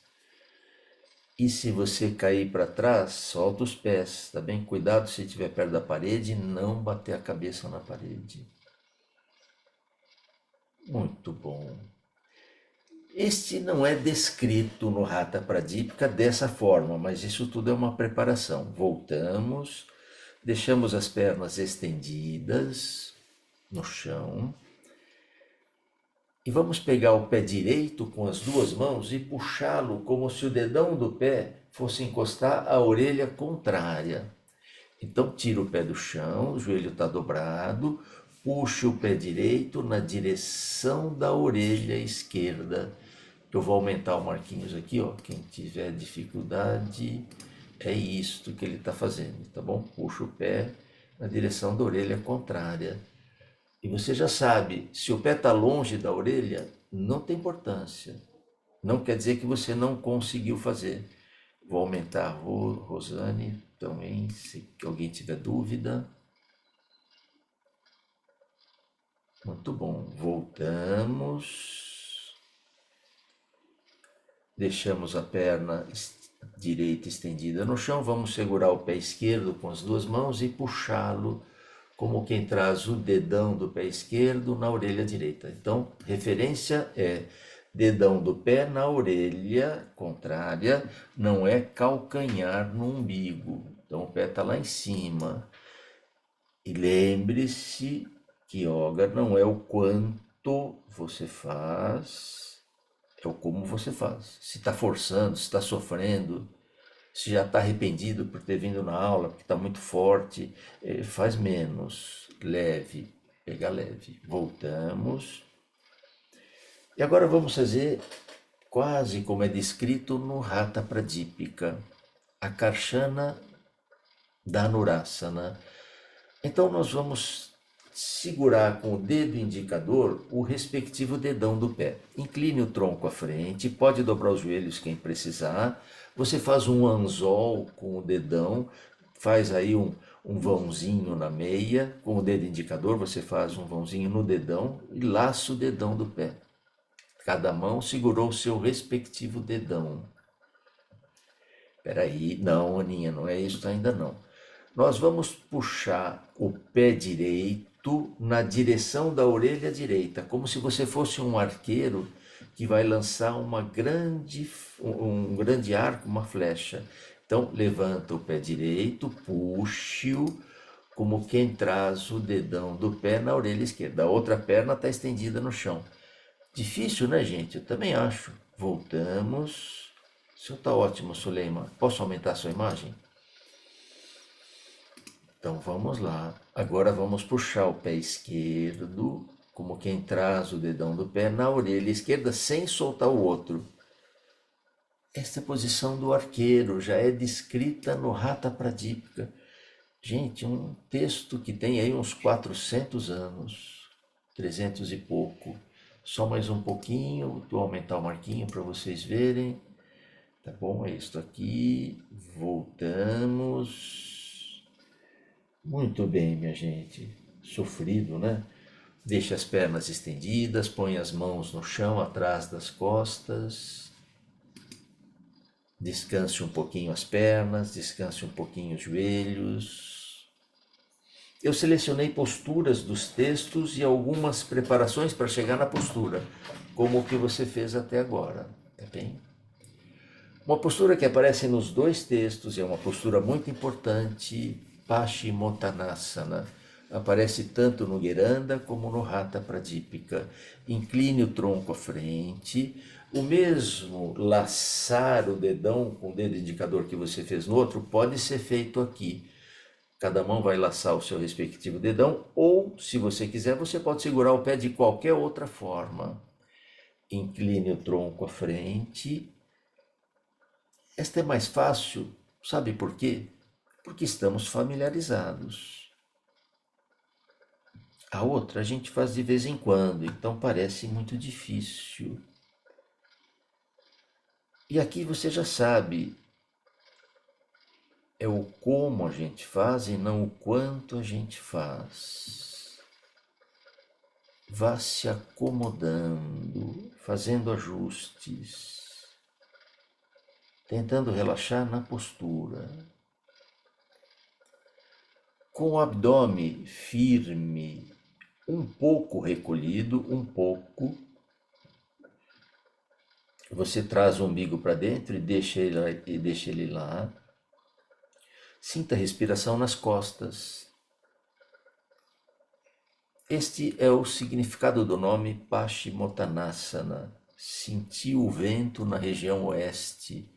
E se você cair para trás, solta os pés, tá bem? Cuidado se estiver perto da parede, não bater a cabeça na parede. Muito bom. Este não é descrito no Hatha Pradipika dessa forma, mas isso tudo é uma preparação. Voltamos, deixamos as pernas estendidas no chão e vamos pegar o pé direito com as duas mãos e puxá-lo como se o dedão do pé fosse encostar a orelha contrária. Então tira o pé do chão, o joelho está dobrado, puxa o pé direito na direção da orelha esquerda. Eu vou aumentar o marquinhos aqui, ó. Quem tiver dificuldade, é isto que ele está fazendo, tá bom? Puxa o pé na direção da orelha contrária. E você já sabe, se o pé está longe da orelha, não tem importância. Não quer dizer que você não conseguiu fazer. Vou aumentar a Rosane também, se alguém tiver dúvida. Muito bom. Voltamos. Deixamos a perna direita estendida no chão. Vamos segurar o pé esquerdo com as duas mãos e puxá-lo como quem traz o dedão do pé esquerdo na orelha direita. Então, referência é dedão do pé na orelha contrária, não é calcanhar no umbigo. Então, o pé está lá em cima. E lembre-se que yoga não é o quanto você faz, é o como você faz. Se está forçando, se está sofrendo, se já está arrependido por ter vindo na aula, porque está muito forte, faz menos, leve, pega leve. Voltamos. E agora vamos fazer quase como é descrito no Hatha Pradipika, a Karshana Dhanurasana. Então nós vamos segurar com o dedo indicador o respectivo dedão do pé. Incline o tronco à frente, pode dobrar os joelhos quem precisar. Você faz um anzol com o dedão, faz aí um um vãozinho na meia, com o dedo indicador você faz um vãozinho no dedão e laça o dedão do pé. Cada mão segurou o seu respectivo dedão. Peraí, não, Aninha, não é isso ainda não. Nós vamos puxar o pé direito na direção da orelha direita, como se você fosse um arqueiro que vai lançar um grande arco, uma flecha. Então, levanta o pé direito, puxe-o, como quem traz o dedão do pé na orelha esquerda. A outra perna está estendida no chão. Difícil, né, gente? Eu também acho. Voltamos. O senhor está ótimo, Suleiman. Posso aumentar a sua imagem? Então vamos lá. Agora vamos puxar o pé esquerdo, como quem traz o dedão do pé na orelha esquerda, sem soltar o outro. Esta é a posição do arqueiro, já é descrita no Hatha Pradipika. Gente, um texto que tem aí uns 400 anos, 300 e pouco. Só mais um pouquinho, vou aumentar o marquinho para vocês verem. Tá bom? É isso aqui. Voltamos. Muito bem, minha gente. Sofrido, né? Deixe as pernas estendidas, põe as mãos no chão, atrás das costas. Descanse um pouquinho as pernas, descanse um pouquinho os joelhos. Eu selecionei posturas dos textos e algumas preparações para chegar na postura, como o que você fez até agora, tá bem? Uma postura que aparece nos dois textos, e é uma postura muito importante, Paschimottanasana. Aparece tanto no Geranda como no Hatha Pradipika. Incline o tronco à frente. O mesmo laçar o dedão com o dedo indicador que você fez no outro pode ser feito aqui. Cada mão vai laçar o seu respectivo dedão, ou, se você quiser, você pode segurar o pé de qualquer outra forma. Incline o tronco à frente. Esta é mais fácil, sabe por quê? Porque estamos familiarizados. A outra a gente faz de vez em quando, então parece muito difícil. E aqui você já sabe, é o como a gente faz e não o quanto a gente faz. Vá se acomodando, fazendo ajustes, tentando relaxar na postura. Com o abdômen firme, um pouco recolhido, um pouco. Você traz o umbigo para dentro e deixa ele lá. Sinta a respiração nas costas. Este é o significado do nome Paschimottanasana. Sentir o vento na região oeste.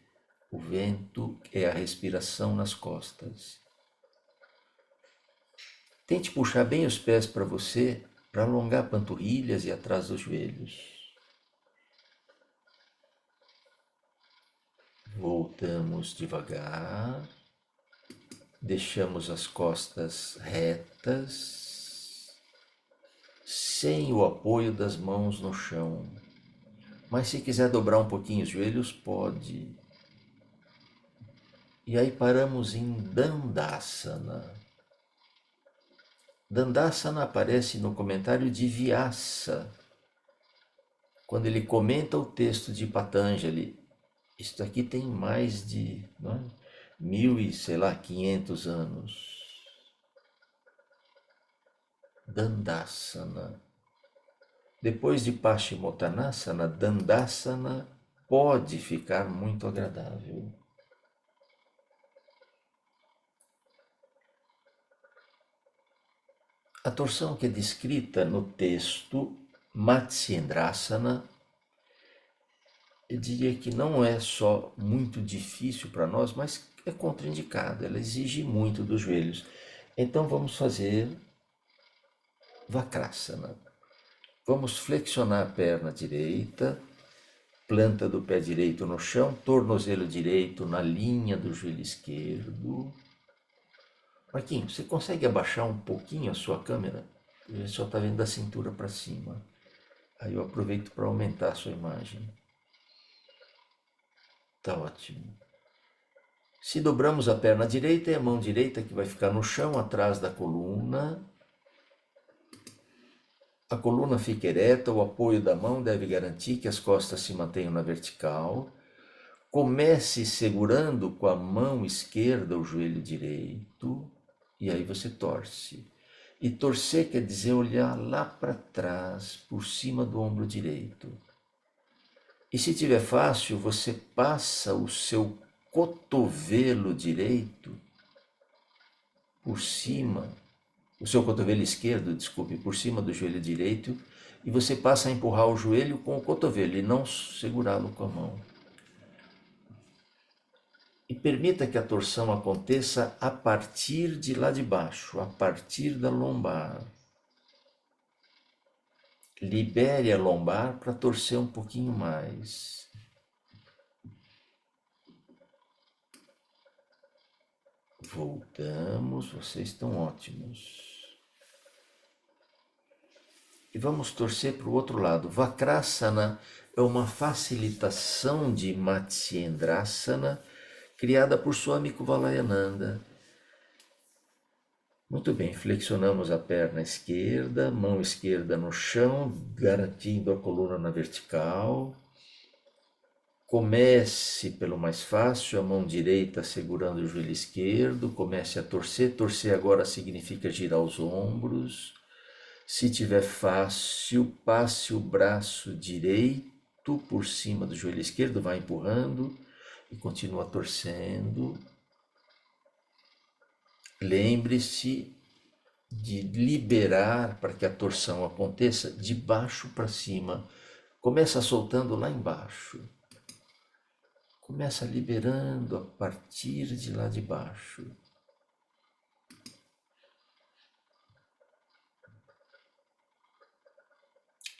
O vento é a respiração nas costas. Tente puxar bem os pés para você, para alongar panturrilhas e atrás dos joelhos. Voltamos devagar. Deixamos as costas retas, sem o apoio das mãos no chão. Mas se quiser dobrar um pouquinho os joelhos, pode. E aí paramos em Dandasana. Dandasana aparece no comentário de Vyasa, quando ele comenta o texto de Patanjali. Isto aqui tem mais de 1.500 anos. Dandasana. Depois de Paschimottanasana, Dandasana pode ficar muito agradável. A torção que é descrita no texto Matsyendrasana, eu diria que não é só muito difícil para nós, mas é contraindicada, ela exige muito dos joelhos. Então vamos fazer Vakrasana. Vamos flexionar a perna direita, planta do pé direito no chão, tornozelo direito na linha do joelho esquerdo. Marquinhos, você consegue abaixar um pouquinho a sua câmera? A gente só está vendo da cintura para cima. Aí eu aproveito para aumentar a sua imagem. Tá ótimo. Se dobramos a perna direita, é a mão direita que vai ficar no chão, atrás da coluna. A coluna fica ereta, o apoio da mão deve garantir que as costas se mantenham na vertical. Comece segurando com a mão esquerda o joelho direito, e aí você torce. E torcer quer dizer olhar lá para trás, por cima do ombro direito. E se tiver fácil, você passa o seu cotovelo direito por cima, o seu cotovelo esquerdo, desculpe, por cima do joelho direito, e você passa a empurrar o joelho com o cotovelo e não segurá-lo com a mão. E permita que a torção aconteça a partir de lá de baixo, a partir da lombar. Libere a lombar para torcer um pouquinho mais. Voltamos, vocês estão ótimos. E vamos torcer para o outro lado. Vakrasana é uma facilitação de Matsyendrasana criada por Swami Kuvalayananda. Muito bem, flexionamos a perna esquerda, mão esquerda no chão, garantindo a coluna na vertical. Comece pelo mais fácil, a mão direita segurando o joelho esquerdo, comece a torcer. Torcer agora significa girar os ombros. Se tiver fácil, passe o braço direito por cima do joelho esquerdo, vai empurrando e continua torcendo. Lembre-se de liberar para que a torção aconteça de baixo para cima. Começa soltando lá embaixo. Começa liberando a partir de lá de baixo.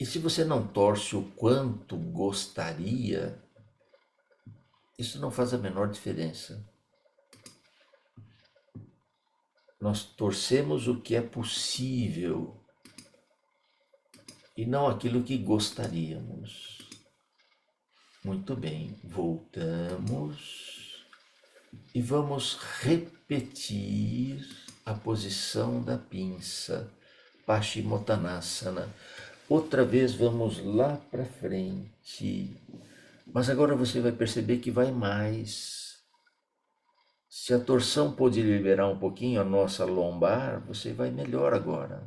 E se você não torce o quanto gostaria, isso não faz a menor diferença. Nós torcemos o que é possível e não aquilo que gostaríamos. Muito bem, voltamos e vamos repetir a posição da pinça, Paschimottanasana. Outra vez vamos lá para frente, mas agora você vai perceber que vai mais. Se a torção pode liberar um pouquinho a nossa lombar, você vai melhor agora.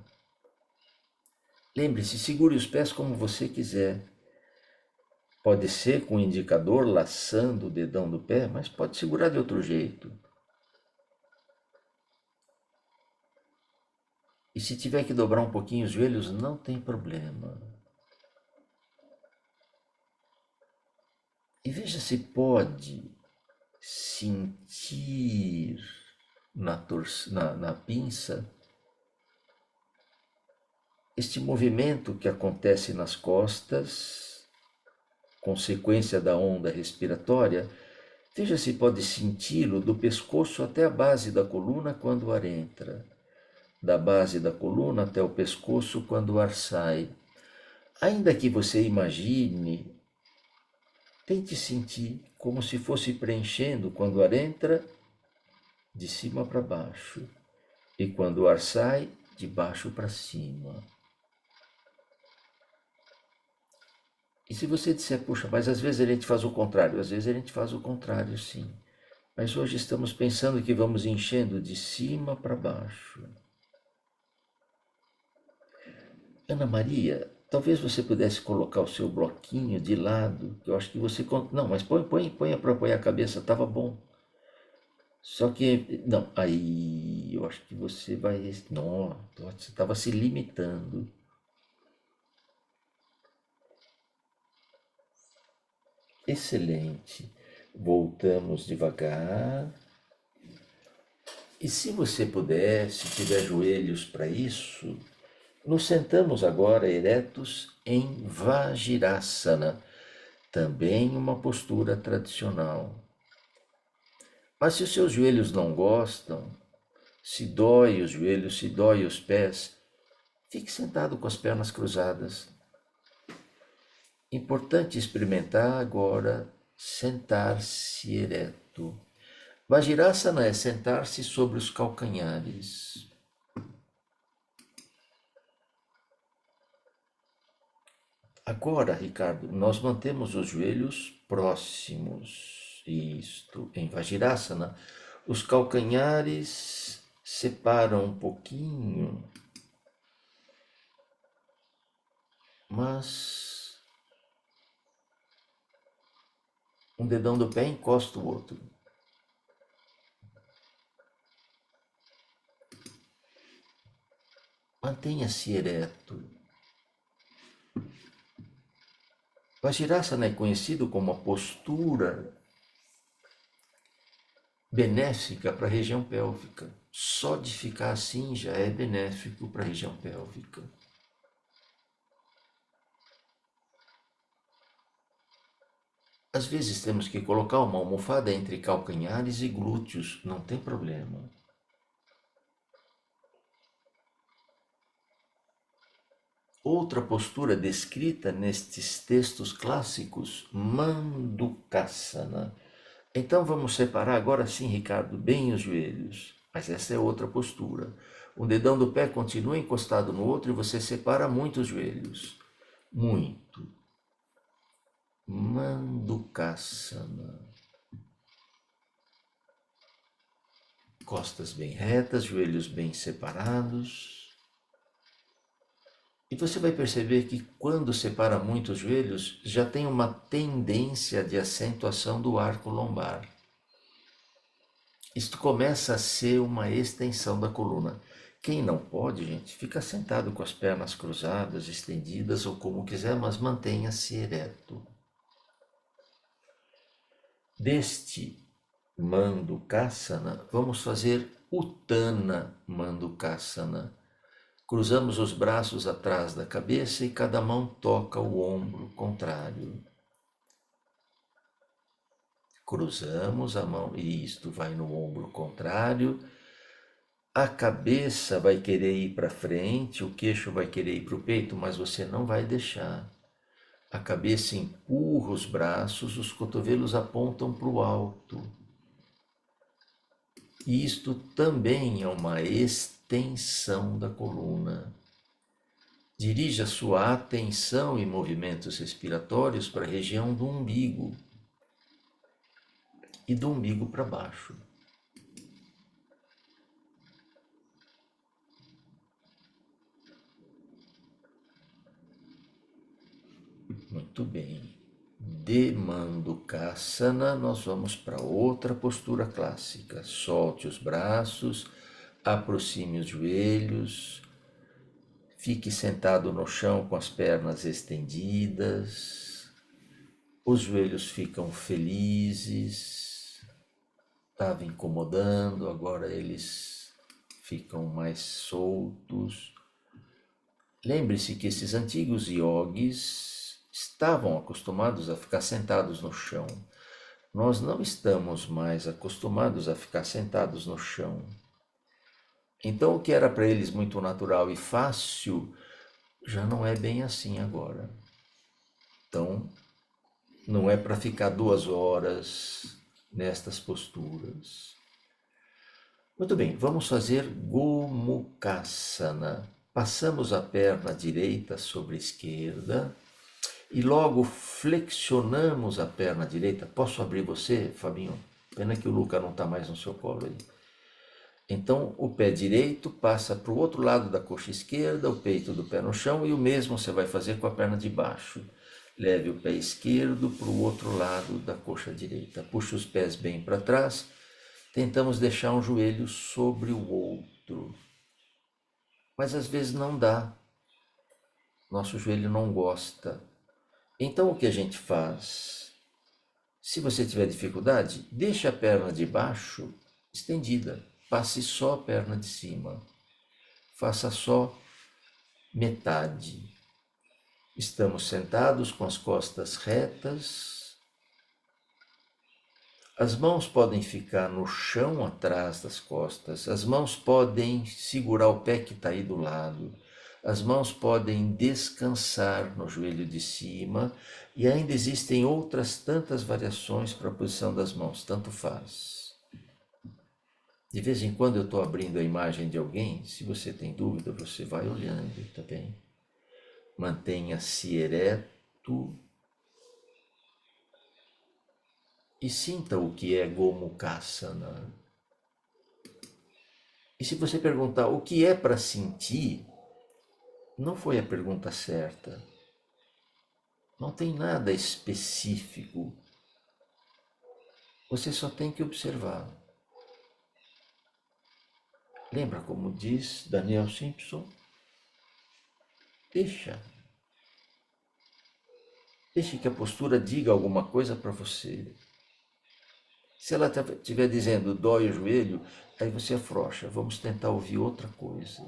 Lembre-se, segure os pés como você quiser. Pode ser com o indicador laçando o dedão do pé, mas pode segurar de outro jeito. E se tiver que dobrar um pouquinho os joelhos, não tem problema. E veja se pode sentir na pinça este movimento que acontece nas costas, consequência da onda respiratória. Veja se pode senti-lo do pescoço até a base da coluna quando o ar entra, da base da coluna até o pescoço quando o ar sai. Ainda que você imagine, tente sentir como se fosse preenchendo quando o ar entra, de cima para baixo, e quando o ar sai, de baixo para cima. E se você disser, puxa, mas às vezes a gente faz o contrário, às vezes a gente faz o contrário, sim. Mas hoje estamos pensando que vamos enchendo de cima para baixo. Ana Maria, talvez você pudesse colocar o seu bloquinho de lado, que eu acho que você... Não, mas põe para apoiar a cabeça, estava bom. Só que, não, aí eu acho que você vai... Não, você estava se limitando. Excelente. Voltamos devagar. E se você puder, se tiver joelhos para isso... Nos sentamos agora eretos em Vajrasana, também uma postura tradicional. Mas se os seus joelhos não gostam, se dói os joelhos, se dói os pés, fique sentado com as pernas cruzadas. Importante experimentar agora sentar-se ereto. Vajrasana é sentar-se sobre os calcanhares. Agora, Ricardo, nós mantemos os joelhos próximos. Isto, em Vajrasana, os calcanhares separam um pouquinho, mas um dedão do pé encosta o outro. Mantenha-se ereto. Vajrasana é conhecido como a postura benéfica para a região pélvica. Só de ficar assim já é benéfico para a região pélvica. Às vezes temos que colocar uma almofada entre calcanhares e glúteos, não tem problema. Outra postura descrita nestes textos clássicos, Mandukasana. Então vamos separar agora sim, Ricardo, bem os joelhos. Mas essa é outra postura. Um dedão do pé continua encostado no outro e você separa muito os joelhos. Muito. Mandukasana. Costas bem retas, joelhos bem separados. E você vai perceber que quando separa muito os joelhos, já tem uma tendência de acentuação do arco lombar. Isto começa a ser uma extensão da coluna. Quem não pode, gente, fica sentado com as pernas cruzadas, estendidas ou como quiser, mas mantenha-se ereto. Deste Mandukasana, vamos fazer Uttana Mandukasana. Cruzamos os braços atrás da cabeça e cada mão toca o ombro contrário. Cruzamos a mão e isto vai no ombro contrário. A cabeça vai querer ir para frente, o queixo vai querer ir para o peito, mas você não vai deixar. A cabeça empurra os braços, os cotovelos apontam para o alto. E isto também é uma extensão da coluna. Dirija sua atenção e movimentos respiratórios para a região do umbigo e do umbigo para baixo. Muito bem. De Mandukasana, nós vamos para outra postura clássica. Solte os braços, aproxime os joelhos, fique sentado no chão com as pernas estendidas, os joelhos ficam felizes, estava incomodando, agora eles ficam mais soltos. Lembre-se que esses antigos yogis estavam acostumados a ficar sentados no chão. Nós não estamos mais acostumados a ficar sentados no chão. Então, o que era para eles muito natural e fácil, já não é bem assim agora. Então, não é para ficar 2 horas nestas posturas. Muito bem, vamos fazer Gomukhasana. Passamos a perna direita sobre a esquerda e logo flexionamos a perna direita. Posso abrir você, Fabinho? Pena que o Luca não está mais no seu colo aí. Então, o pé direito passa para o outro lado da coxa esquerda, o peito do pé no chão, e o mesmo você vai fazer com a perna de baixo. Leve o pé esquerdo para o outro lado da coxa direita. Puxe os pés bem para trás. Tentamos deixar um joelho sobre o outro. Mas às vezes não dá. Nosso joelho não gosta. Então, o que a gente faz? Se você tiver dificuldade, deixe a perna de baixo estendida. Passe só a perna de cima. Faça só metade. Estamos sentados com as costas retas. As mãos podem ficar no chão atrás das costas. As mãos podem segurar o pé que está aí do lado. As mãos podem descansar no joelho de cima. E ainda existem outras tantas variações para a posição das mãos. Tanto faz. De vez em quando eu estou abrindo a imagem de alguém, se você tem dúvida, você vai olhando, tá bem? Mantenha-se ereto e sinta o que é Gomukhasana. E se você perguntar o que é para sentir, não foi a pergunta certa. Não tem nada específico. Você só tem que observar. Lembra como diz Daniel Simpson? Deixa que a postura diga alguma coisa para você. Se ela estiver dizendo dói o joelho, aí você afrouxa. Vamos tentar ouvir outra coisa.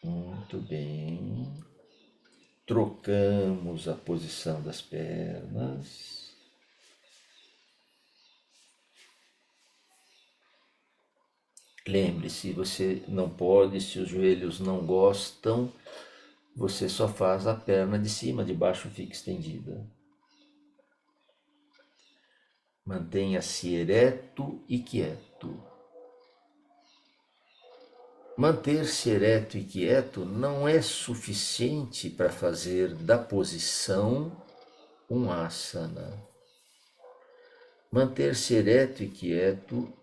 Muito bem. Trocamos a posição das pernas. Lembre-se, você não pode, se os joelhos não gostam, você só faz a perna de cima, de baixo fica estendida. Mantenha-se ereto e quieto. Manter-se ereto e quieto não é suficiente para fazer da posição um asana. Manter-se ereto e quieto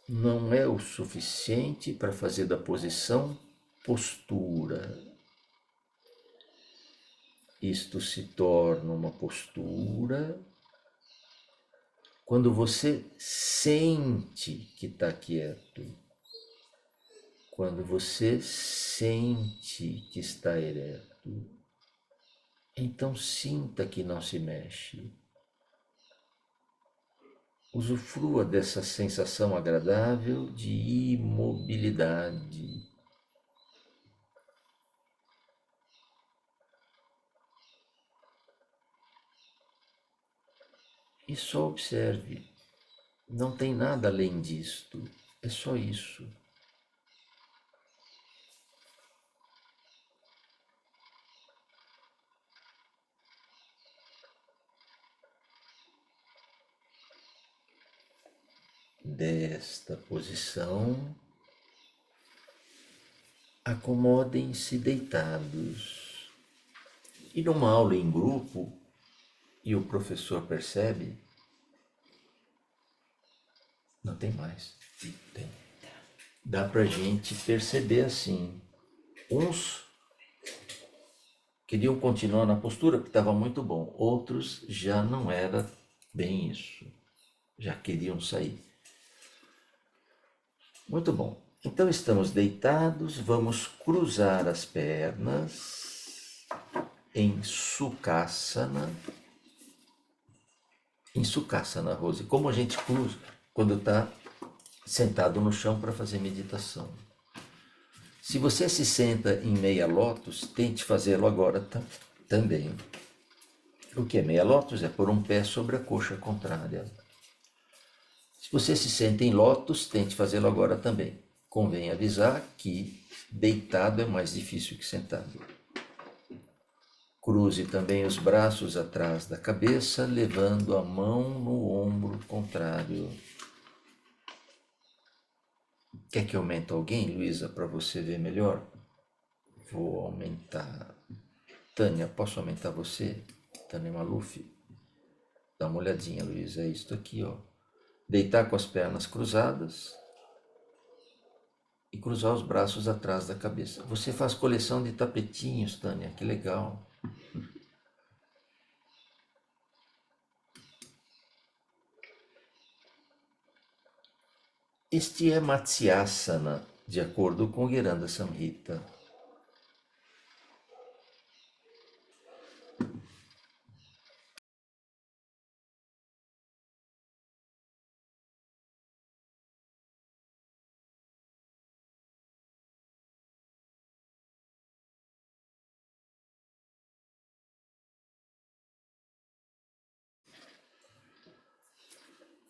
não é o suficiente para fazer da posição postura. Isto se torna uma postura quando você sente que está quieto, quando você sente que está ereto. Então sinta que não se mexe. Usufrua dessa sensação agradável de imobilidade. E só observe, não tem nada além disto, é só isso. Desta posição, acomodem-se deitados. E numa aula em grupo, e o professor percebe, não tem mais. Tem. Dá para a gente perceber assim. Uns queriam continuar na postura porque estava muito bom. Outros já não era bem isso. Já queriam sair. Muito bom. Então estamos deitados, vamos cruzar as pernas em Sukhasana. Em Sukhasana, Rose, como a gente cruza quando está sentado no chão para fazer meditação. Se você se senta em meia lótus, tente fazê-lo agora também. O que é meia lótus? É pôr um pé sobre a coxa contrária. Se você se senta em lótus, tente fazê-lo agora também. Convém avisar que deitado é mais difícil que sentado. Cruze também os braços atrás da cabeça, levando a mão no ombro contrário. Quer que aumente alguém, Luísa, para você ver melhor? Vou aumentar. Tânia, posso aumentar você? Tânia Maluf. Dá uma olhadinha, Luísa, é isto aqui, ó. Deitar com as pernas cruzadas e cruzar os braços atrás da cabeça. Você faz coleção de tapetinhos, Tânia, que legal. Este é Matsyasana, de acordo com Giranda Samhita.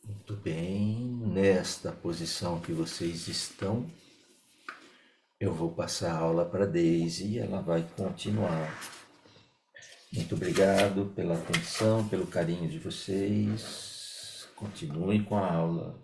Muito bem, nesta posição que vocês estão, Eu vou passar a aula para a Deise e ela vai continuar. Muito obrigado pela atenção, pelo carinho de vocês. Continuem com a aula.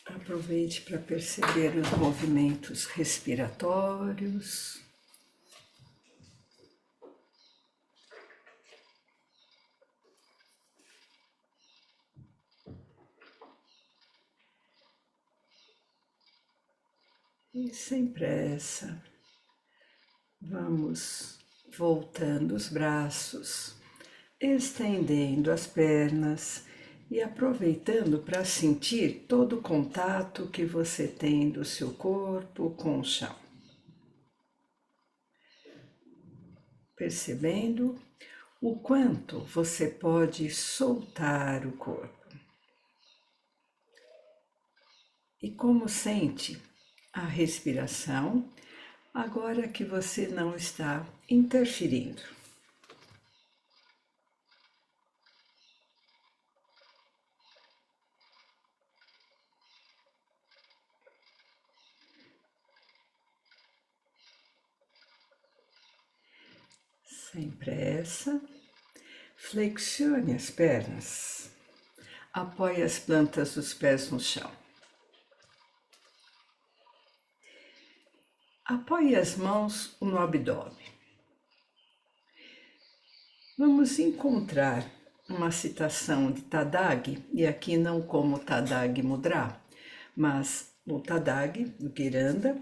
Aproveite para perceber os movimentos respiratórios. E sem pressa, vamos voltando os braços, estendendo as pernas e aproveitando para sentir todo o contato que você tem do seu corpo com o chão. Percebendo o quanto você pode soltar o corpo. E como sente a respiração agora que você não está interferindo. Sem pressa, flexione as pernas, apoie as plantas dos pés no chão. Apoie as mãos no abdômen. Vamos encontrar uma citação de Tadag, e aqui não como Tadag Mudra, mas o Tadag, do Giranda,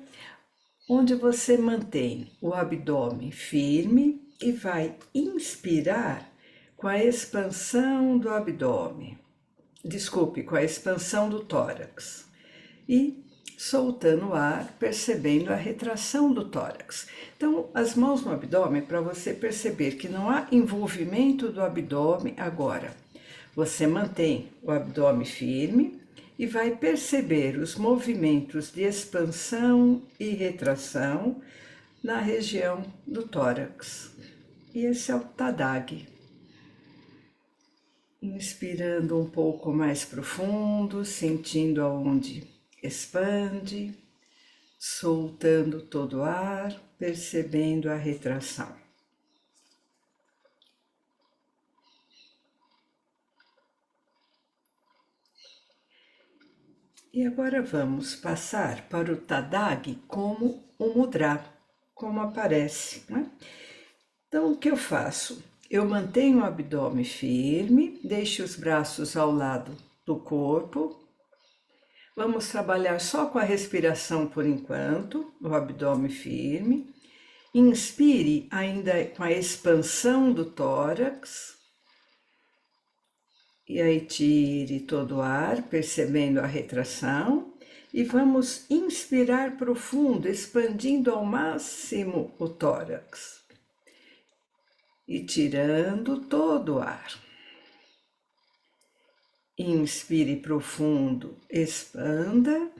onde você mantém o abdômen firme e vai inspirar com a expansão do abdômen, com a expansão do tórax, e soltando o ar, percebendo a retração do tórax. Então, as mãos no abdômen, para você perceber que não há envolvimento do abdômen agora. Você mantém o abdômen firme e vai perceber os movimentos de expansão e retração na região do tórax. E esse é o Tadag. Inspirando um pouco mais profundo, sentindo aonde expande, soltando todo o ar, percebendo a retração. E agora vamos passar para o Tadag como o Mudra, como aparece, né? Então, o que eu faço? Eu mantenho o abdômen firme, deixo os braços ao lado do corpo. Vamos trabalhar só com a respiração por enquanto, o abdômen firme. Inspire ainda com a expansão do tórax. E aí tire todo o ar, percebendo a retração. E vamos inspirar profundo, expandindo ao máximo o tórax. E tirando todo o ar. Inspire profundo, expanda,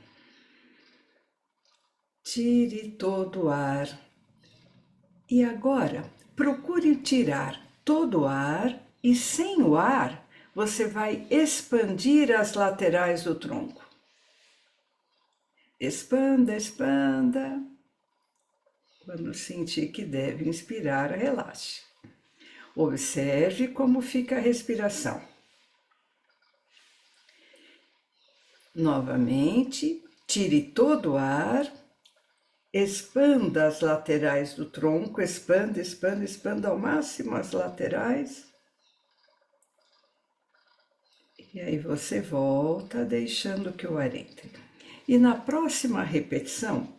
tire todo o ar. E agora, procure tirar todo o ar e sem o ar, você vai expandir as laterais do tronco. Expanda, expanda. Quando sentir que deve inspirar, relaxe. Observe como fica a respiração. Novamente, tire todo o ar, expanda as laterais do tronco, expanda, expanda, expanda ao máximo as laterais. E aí você volta, deixando que o ar entre. E na próxima repetição,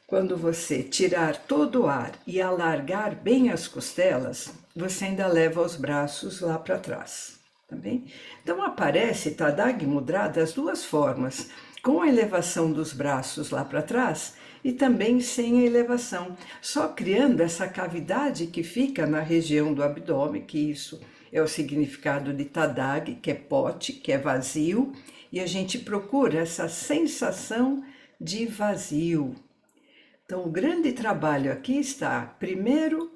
quando você tirar todo o ar e alargar bem as costelas, você ainda leva os braços lá para trás. Tá bem? Então aparece Tadag Mudra das duas formas, com a elevação dos braços lá para trás e também sem a elevação, só criando essa cavidade que fica na região do abdômen, que isso é o significado de tadag, que é pote, que é vazio, e a gente procura essa sensação de vazio. Então, o grande trabalho aqui está, primeiro,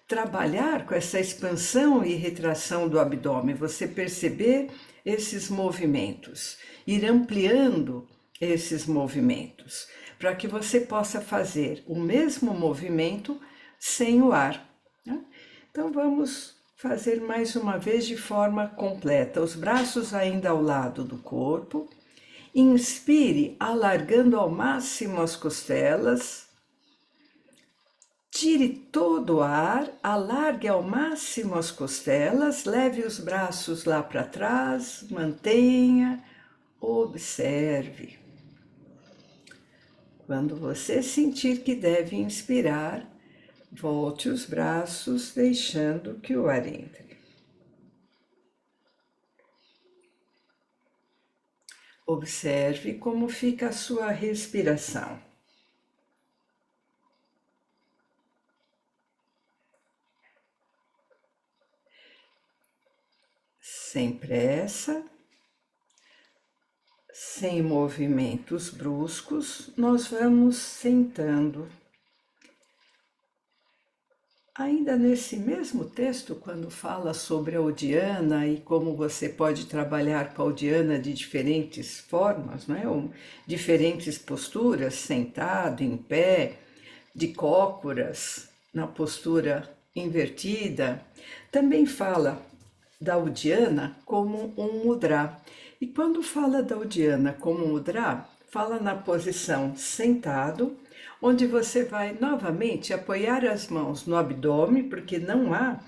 trabalhar com essa expansão e retração do abdômen, você perceber esses movimentos, ir ampliando esses movimentos, para que você possa fazer o mesmo movimento sem o ar, né? Então, vamos fazer mais uma vez de forma completa, os braços ainda ao lado do corpo. Inspire, alargando ao máximo as costelas. Tire todo o ar, alargue ao máximo as costelas, leve os braços lá para trás, mantenha, observe. Quando você sentir que deve inspirar, volte os braços, deixando que o ar entre. Observe como fica a sua respiração. Sem pressa, sem movimentos bruscos, nós vamos sentando. Ainda nesse mesmo texto, quando fala sobre a Udiana e como você pode trabalhar com a Udiana de diferentes formas, né? Ou diferentes posturas, sentado, em pé, de cócoras, na postura invertida, também fala da Udiana como um mudra. E quando fala da Udiana como mudra, fala na posição sentado, onde você vai novamente apoiar as mãos no abdômen, porque não há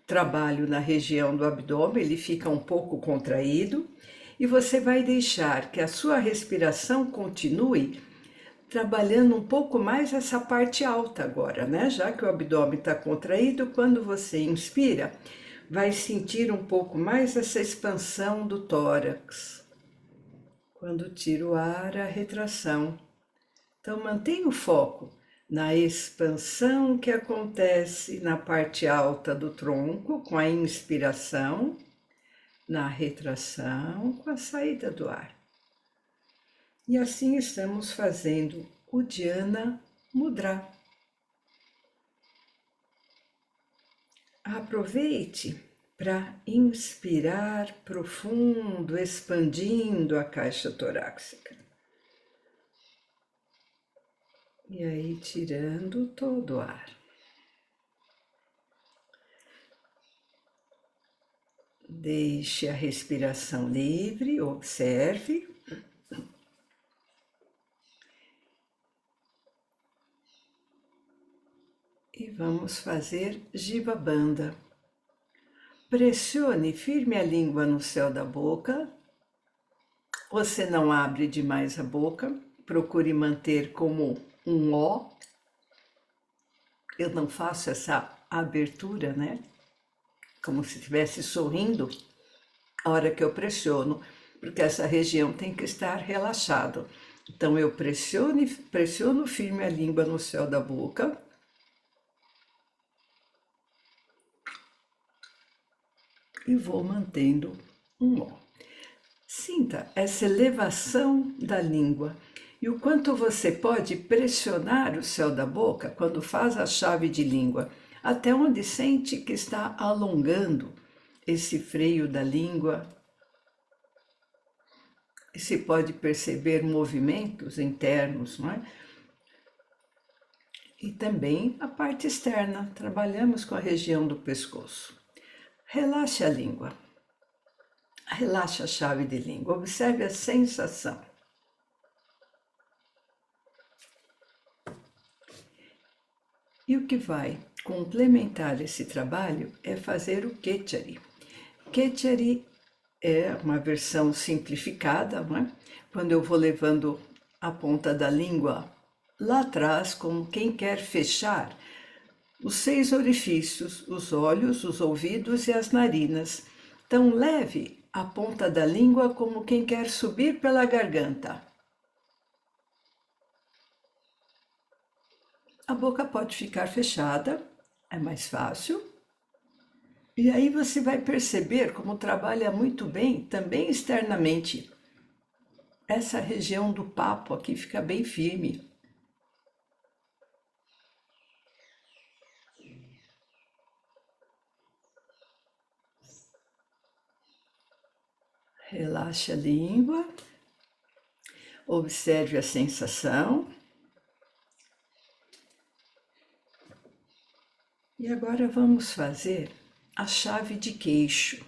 trabalho na região do abdômen, ele fica um pouco contraído, e você vai deixar que a sua respiração continue trabalhando um pouco mais essa parte alta agora, né? Já que o abdômen está contraído, quando você inspira, vai sentir um pouco mais essa expansão do tórax. Quando tira o ar, a retração. Então, mantenha o foco na expansão que acontece na parte alta do tronco, com a inspiração, na retração, com a saída do ar. E assim estamos fazendo Udiana Mudra. Aproveite para inspirar profundo, expandindo a caixa torácica. E aí, tirando todo o ar. Deixe a respiração livre, observe. E vamos fazer Jiva Bandha. Pressione firme a língua no céu da boca. Você não abre demais a boca. Procure manter como um O. Eu não faço essa abertura, né? Como se estivesse sorrindo a hora que eu pressiono, porque essa região tem que estar relaxado. Então eu pressiono firme a língua no céu da boca. E vou mantendo um O. Sinta essa elevação da língua e o quanto você pode pressionar o céu da boca quando faz a chave de língua, até onde sente que está alongando esse freio da língua. E se pode perceber movimentos internos, não é? E também a parte externa, trabalhamos com a região do pescoço. Relaxe a língua, relaxe a chave de língua, observe a sensação. E o que vai complementar esse trabalho é fazer o Khechari. Khechari é uma versão simplificada, não é? Quando eu vou levando a ponta da língua lá atrás, como quem quer fechar os 6 orifícios, os olhos, os ouvidos e as narinas. Então, leve a ponta da língua como quem quer subir pela garganta. A boca pode ficar fechada, é mais fácil. E aí você vai perceber como trabalha muito bem também externamente. Essa região do papo aqui fica bem firme. Relaxe a língua, observe a sensação. E agora vamos fazer a chave de queixo.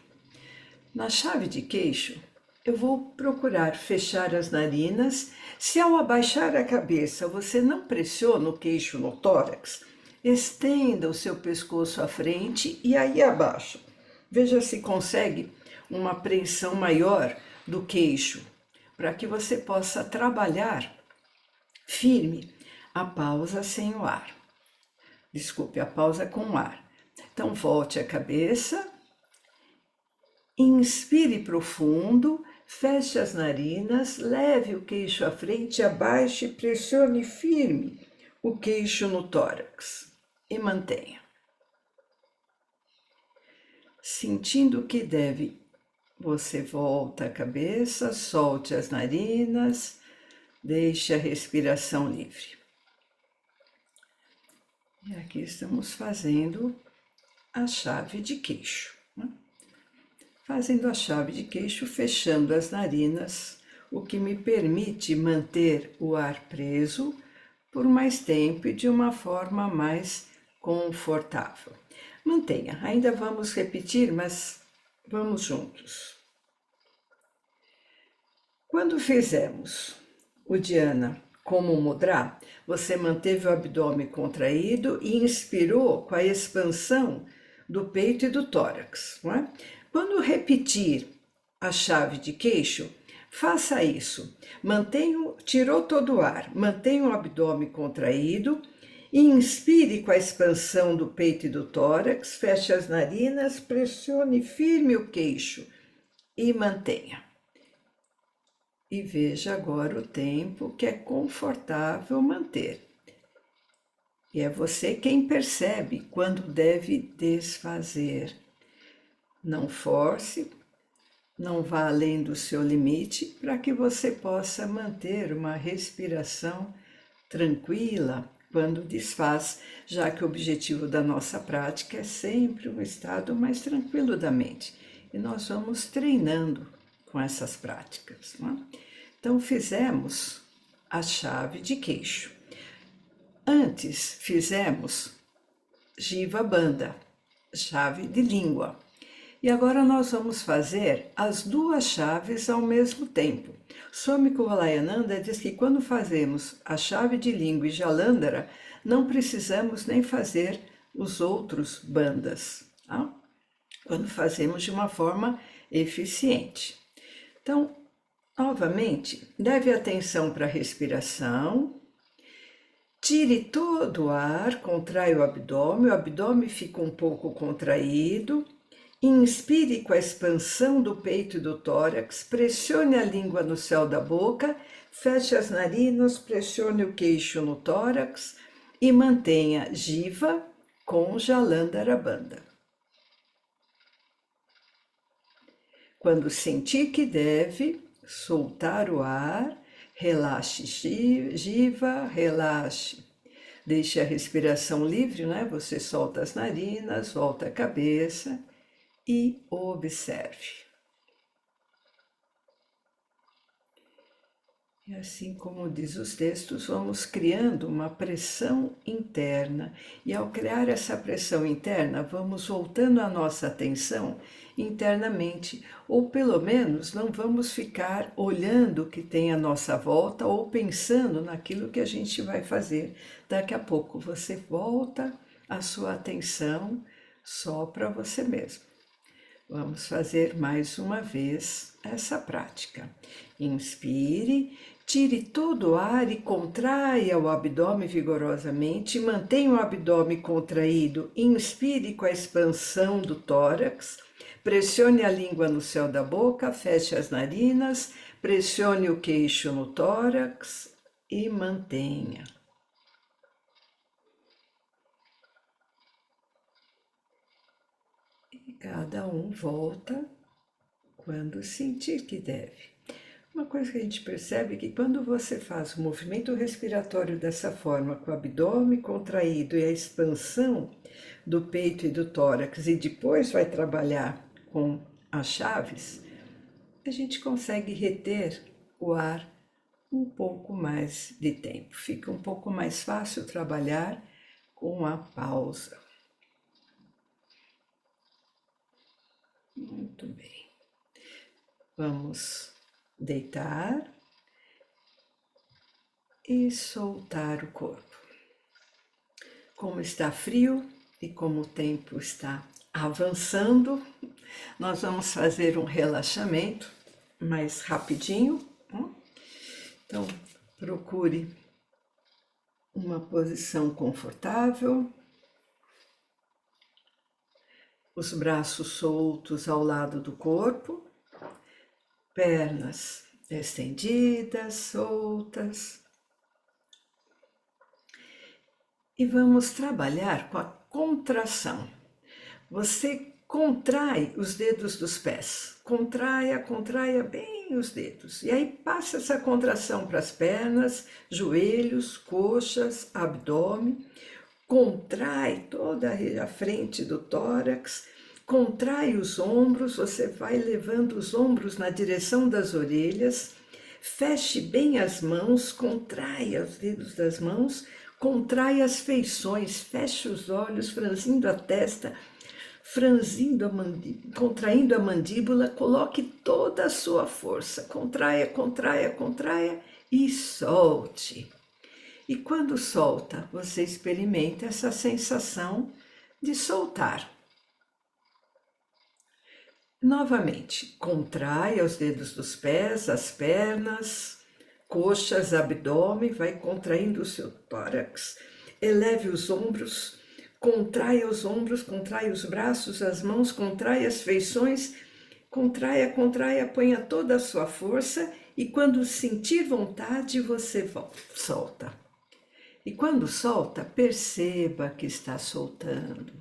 Na chave de queixo, eu vou procurar fechar as narinas. Se ao abaixar a cabeça você não pressiona o queixo no tórax, estenda o seu pescoço à frente e aí abaixa. Veja se consegue uma pressão maior do queixo, para que você possa trabalhar firme a pausa sem o ar. Desculpe, a pausa com o ar. Então, volte a cabeça, inspire profundo, feche as narinas, leve o queixo à frente, abaixe e pressione firme o queixo no tórax e mantenha. Sentindo que deve, você volta a cabeça, solte as narinas, deixe a respiração livre. E aqui estamos fazendo a chave de queixo. Fazendo a chave de queixo, fechando as narinas, o que me permite manter o ar preso por mais tempo e de uma forma mais confortável. Mantenha, ainda vamos repetir, mas vamos juntos. Quando fizemos o dhyana como mudra, você manteve o abdômen contraído e inspirou com a expansão do peito e do tórax, não é? Quando repetir a chave de queixo, faça isso. Tirou todo o ar, mantenha o abdômen contraído e inspire com a expansão do peito e do tórax, feche as narinas, pressione firme o queixo e mantenha. E veja agora o tempo que é confortável manter. E é você quem percebe quando deve desfazer. Não force, não vá além do seu limite para que você possa manter uma respiração tranquila quando desfaz, já que o objetivo da nossa prática é sempre um estado mais tranquilo da mente. E nós vamos treinando com essas práticas. Não é? Então, fizemos a chave de queixo. Antes, fizemos Jiva Bandha, chave de língua. E agora nós vamos fazer as duas chaves ao mesmo tempo. Swami Kuvalayananda diz que quando fazemos a chave de língua e Jalandhara, não precisamos nem fazer os outros bandhas, tá? Quando fazemos de uma forma eficiente. Então, novamente, leve atenção para a respiração, tire todo o ar, contrai o abdômen fica um pouco contraído, inspire com a expansão do peito e do tórax, pressione a língua no céu da boca, feche as narinas, pressione o queixo no tórax e mantenha Jiva com Jalandhara Bandha. Quando sentir que deve soltar o ar, relaxe Jiva, relaxe. Deixe a respiração livre, né? Você solta as narinas, volta a cabeça e observe. E assim como diz os textos, vamos criando uma pressão interna. E ao criar essa pressão interna, vamos voltando a nossa atenção internamente. Ou pelo menos não vamos ficar olhando o que tem à nossa volta ou pensando naquilo que a gente vai fazer. Daqui a pouco você volta a sua atenção só para você mesmo. Vamos fazer mais uma vez essa prática. Inspire, tire todo o ar e contraia o abdômen vigorosamente. Mantenha o abdômen contraído. Inspire com a expansão do tórax. Pressione a língua no céu da boca, feche as narinas, pressione o queixo no tórax e mantenha. Cada um volta quando sentir que deve. Uma coisa que a gente percebe é que quando você faz o movimento respiratório dessa forma, com o abdômen contraído e a expansão do peito e do tórax, e depois vai trabalhar com as chaves, a gente consegue reter o ar um pouco mais de tempo. Fica um pouco mais fácil trabalhar com a pausa. Muito bem. Vamos deitar e soltar o corpo. Como está frio e como o tempo está avançando, nós vamos fazer um relaxamento mais rapidinho. Então, procure uma posição confortável, os braços soltos ao lado do corpo, pernas estendidas, soltas. E vamos trabalhar com a contração. Você contrai os dedos dos pés, contraia bem os dedos. E aí passa essa contração para as pernas, joelhos, coxas, abdômen. Contrai toda a frente do tórax, contrai os ombros, você vai levando os ombros na direção das orelhas, feche bem as mãos, contrai os dedos das mãos, contrai as feições, feche os olhos, franzindo a testa, contraindo a mandíbula, coloque toda a sua força, contraia, contraia, contraia e solte. E quando solta, você experimenta essa sensação de soltar. Novamente, contrai os dedos dos pés, as pernas, coxas, abdômen, vai contraindo o seu tórax, eleve os ombros, contraia os braços, as mãos, contrai as feições, contraia, contraia, ponha toda a sua força e quando sentir vontade, você volta, solta. E quando solta, perceba que está soltando.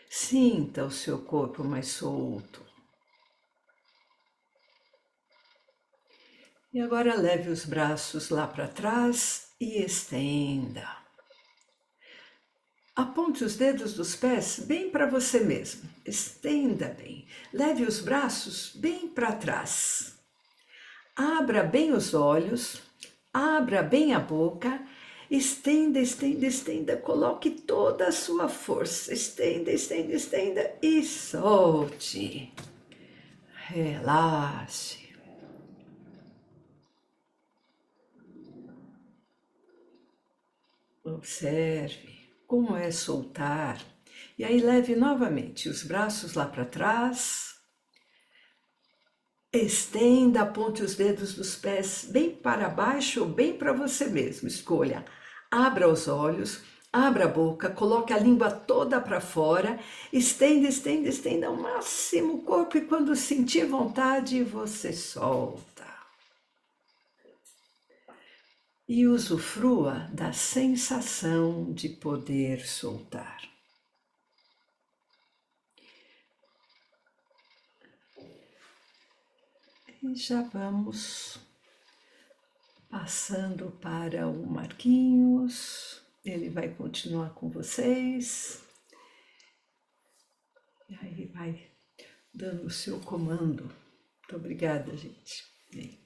Sinta o seu corpo mais solto. E agora leve os braços lá para trás e estenda. Aponte os dedos dos pés bem para você mesmo. Estenda bem. Leve os braços bem para trás. Abra bem os olhos. Abra bem a boca, estenda, estenda, estenda, coloque toda a sua força, estenda, estenda, estenda e solte. Relaxe. Observe como é soltar. E aí leve novamente os braços lá para trás. Estenda, aponte os dedos dos pés bem para baixo ou bem para você mesmo. Escolha. Abra os olhos, abra a boca, coloque a língua toda para fora. Estenda, estenda, estenda ao máximo o corpo e quando sentir vontade, você solta. E usufrua da sensação de poder soltar. E já vamos passando para o Marquinhos, ele vai continuar com vocês. E aí vai dando o seu comando. Muito obrigada, gente. Bem.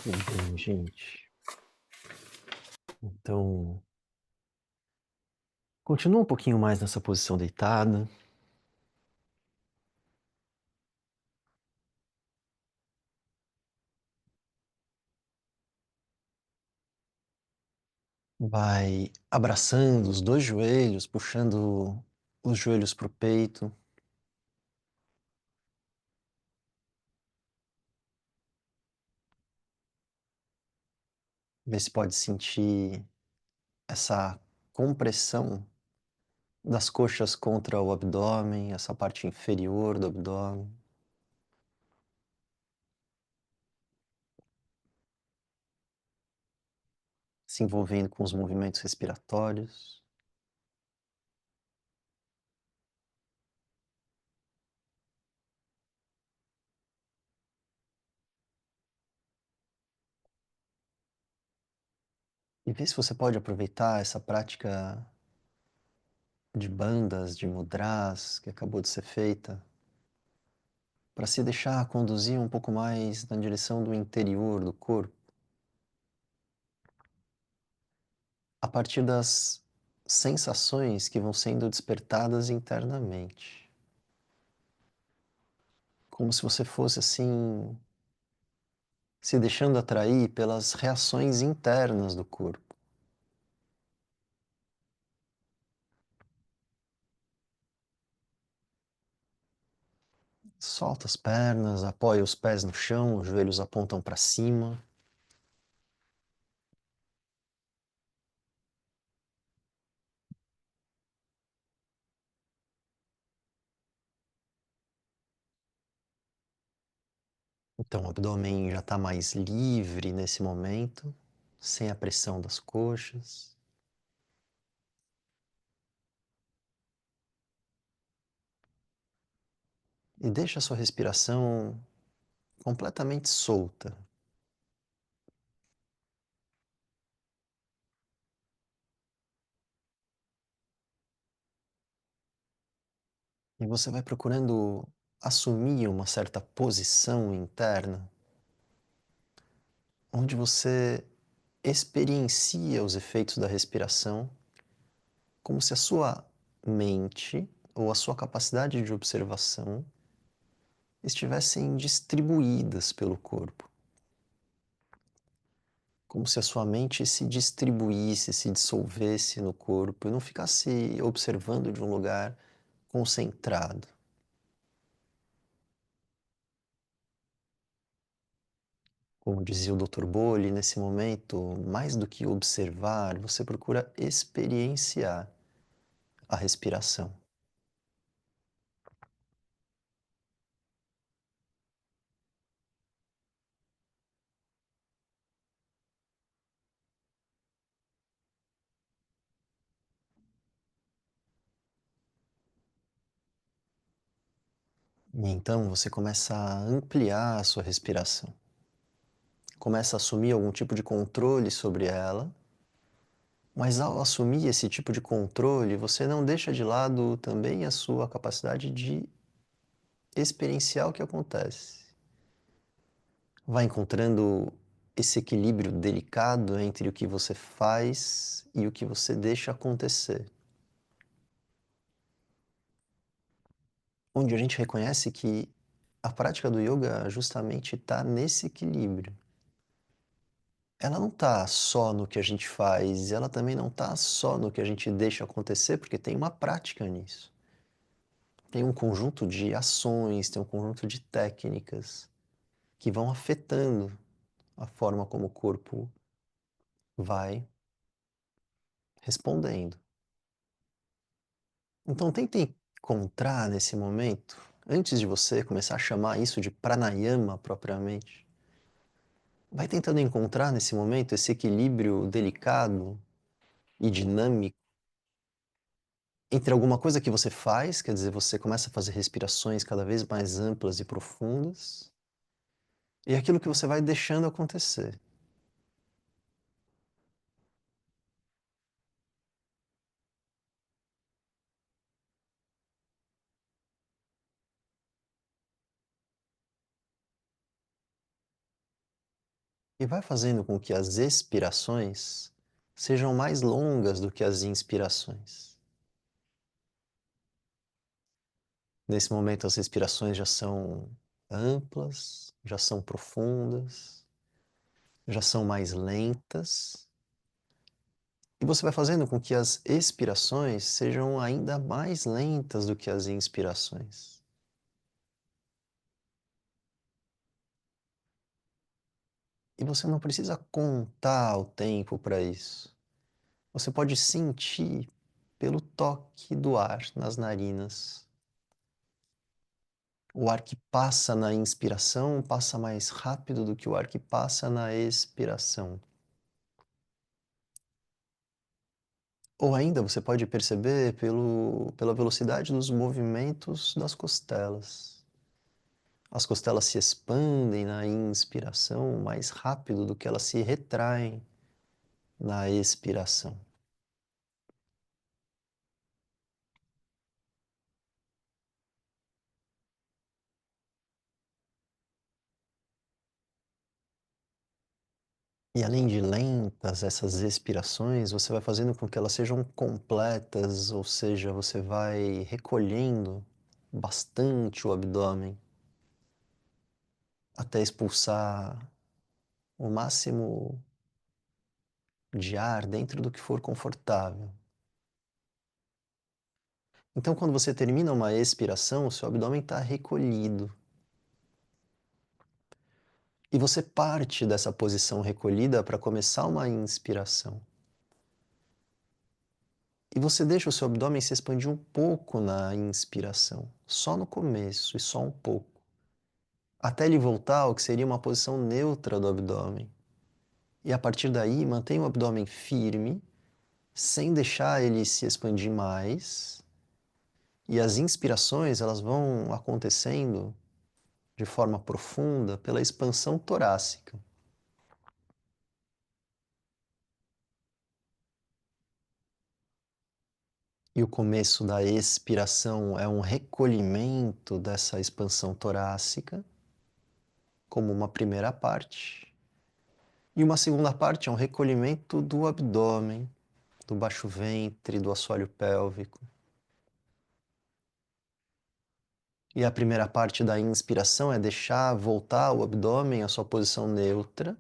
Muito bem, gente. Então, continua um pouquinho mais nessa posição deitada. Vai abraçando os dois joelhos, puxando os joelhos para o peito. Vê se pode sentir essa compressão das coxas contra o abdômen, essa parte inferior do abdômen. Se envolvendo com os movimentos respiratórios. E vê se você pode aproveitar essa prática de bandas, de mudras que acabou de ser feita, para se deixar conduzir um pouco mais na direção do interior do corpo, a partir das sensações que vão sendo despertadas internamente. Como se você fosse assim, se deixando atrair pelas reações internas do corpo. Solta as pernas, apoia os pés no chão, os joelhos apontam para cima. Então, o abdômen já está mais livre nesse momento, sem a pressão das coxas. E deixa a sua respiração completamente solta. E você vai procurando assumir uma certa posição interna, onde você experiencia os efeitos da respiração, como se a sua mente ou a sua capacidade de observação estivessem distribuídas pelo corpo. Como se a sua mente se distribuísse, se dissolvesse no corpo e não ficasse observando de um lugar concentrado. Como dizia o Dr. Bolli, nesse momento, mais do que observar, você procura experienciar a respiração. E então você começa a ampliar a sua respiração. Começa a assumir algum tipo de controle sobre ela, mas ao assumir esse tipo de controle, você não deixa de lado também a sua capacidade de experienciar o que acontece. Vai encontrando esse equilíbrio delicado entre o que você faz e o que você deixa acontecer. Onde a gente reconhece que a prática do yoga justamente está nesse equilíbrio. Ela não está só no que a gente faz, ela também não está só no que a gente deixa acontecer, porque tem uma prática nisso. Tem um conjunto de ações, tem um conjunto de técnicas que vão afetando a forma como o corpo vai respondendo. Então tente encontrar nesse momento, antes de você começar a chamar isso de pranayama propriamente, vai tentando encontrar nesse momento esse equilíbrio delicado e dinâmico entre alguma coisa que você faz, quer dizer, você começa a fazer respirações cada vez mais amplas e profundas, e aquilo que você vai deixando acontecer. E vai fazendo com que as expirações sejam mais longas do que as inspirações. Nesse momento, as respirações já são amplas, já são profundas, já são mais lentas. E você vai fazendo com que as expirações sejam ainda mais lentas do que as inspirações. E você não precisa contar o tempo para isso. Você pode sentir pelo toque do ar nas narinas. O ar que passa na inspiração passa mais rápido do que o ar que passa na expiração. Ou ainda você pode perceber pela velocidade dos movimentos das costelas. As costelas se expandem na inspiração mais rápido do que elas se retraem na expiração. E além de lentas, essas expirações, você vai fazendo com que elas sejam completas, ou seja, você vai recolhendo bastante o abdômen até expulsar o máximo de ar dentro do que for confortável. Então, quando você termina uma expiração, o seu abdômen está recolhido. E você parte dessa posição recolhida para começar uma inspiração. E você deixa o seu abdômen se expandir um pouco na inspiração, só no começo e só um pouco, até ele voltar ao que seria uma posição neutra do abdômen. E a partir daí, mantenha o abdômen firme, sem deixar ele se expandir mais. E as inspirações, elas vão acontecendo de forma profunda pela expansão torácica. E o começo da expiração é um recolhimento dessa expansão torácica, como uma primeira parte. E uma segunda parte é um recolhimento do abdômen, do baixo ventre, do assoalho pélvico. E a primeira parte da inspiração é deixar voltar o abdômen à sua posição neutra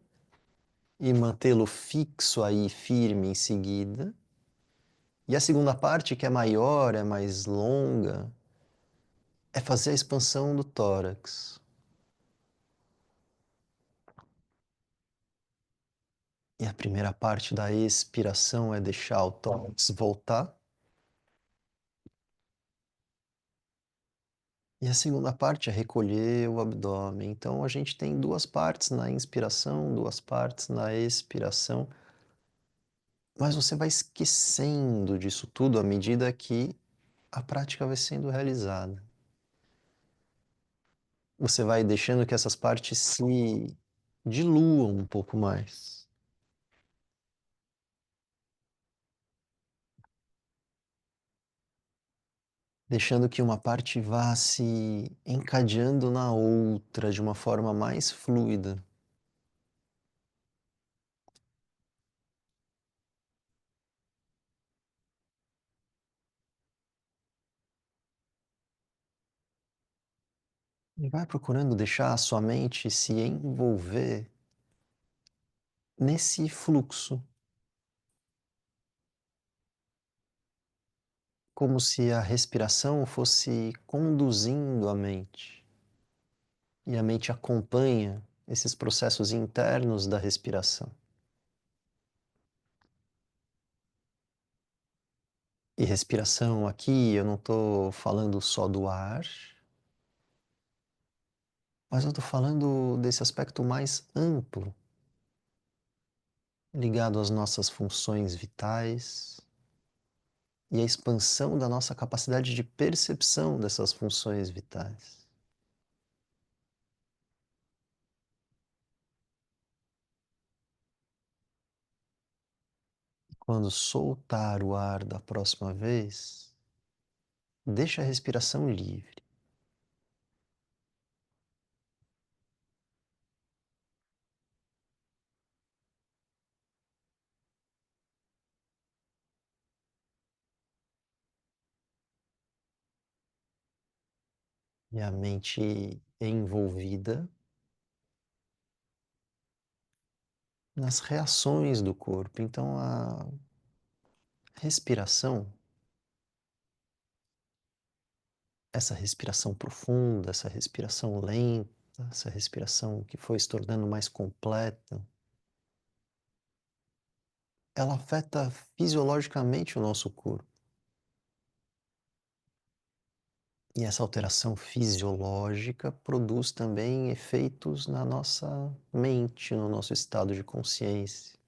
e mantê-lo fixo aí, firme em seguida. E a segunda parte, que é maior, é mais longa, é fazer a expansão do tórax. E a primeira parte da expiração é deixar o tórax voltar. E a segunda parte é recolher o abdômen. Então a gente tem duas partes na inspiração, duas partes na expiração. Mas você vai esquecendo disso tudo à medida que a prática vai sendo realizada. Você vai deixando que essas partes se diluam um pouco mais. Deixando que uma parte vá se encadeando na outra de uma forma mais fluida. E vai procurando deixar a sua mente se envolver nesse fluxo, como se a respiração fosse conduzindo a mente. E a mente acompanha esses processos internos da respiração. E respiração aqui, eu não estou falando só do ar, mas eu estou falando desse aspecto mais amplo, ligado às nossas funções vitais e à expansão da nossa capacidade de percepção dessas funções vitais. Quando soltar o ar da próxima vez, deixa a respiração livre. E a mente envolvida nas reações do corpo. Então, a respiração, essa respiração profunda, essa respiração lenta, essa respiração que foi se tornando mais completa, ela afeta fisiologicamente o nosso corpo. E essa alteração fisiológica produz também efeitos na nossa mente, no nosso estado de consciência.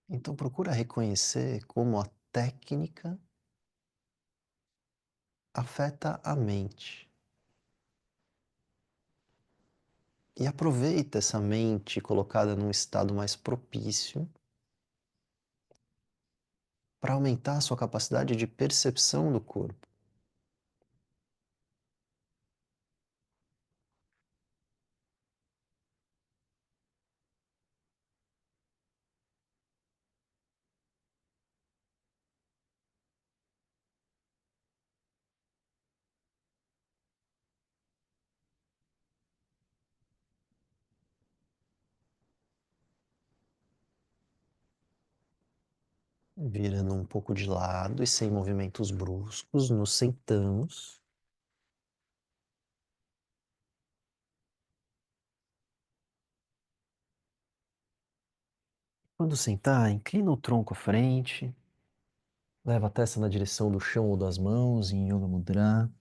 Então procura reconhecer como a técnica afeta a mente. E aproveita essa mente colocada num estado mais propício para aumentar a sua capacidade de percepção do corpo. Virando um pouco de lado e sem movimentos bruscos, nos sentamos. Quando sentar, inclina o tronco à frente, leva a testa na direção do chão ou das mãos em Yoga Mudra.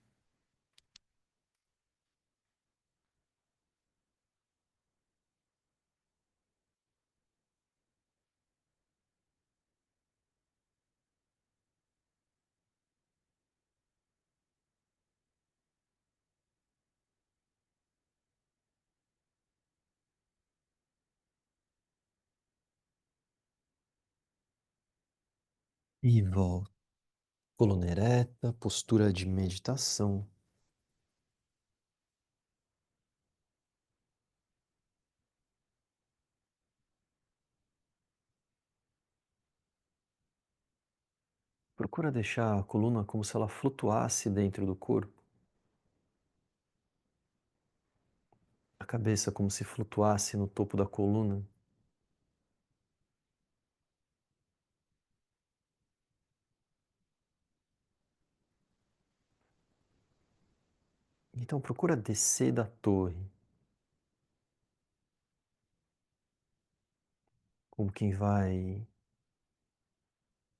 E volta. Coluna ereta, postura de meditação. Procura deixar a coluna como se ela flutuasse dentro do corpo. A cabeça como se flutuasse no topo da coluna. Então procura descer da torre, como quem vai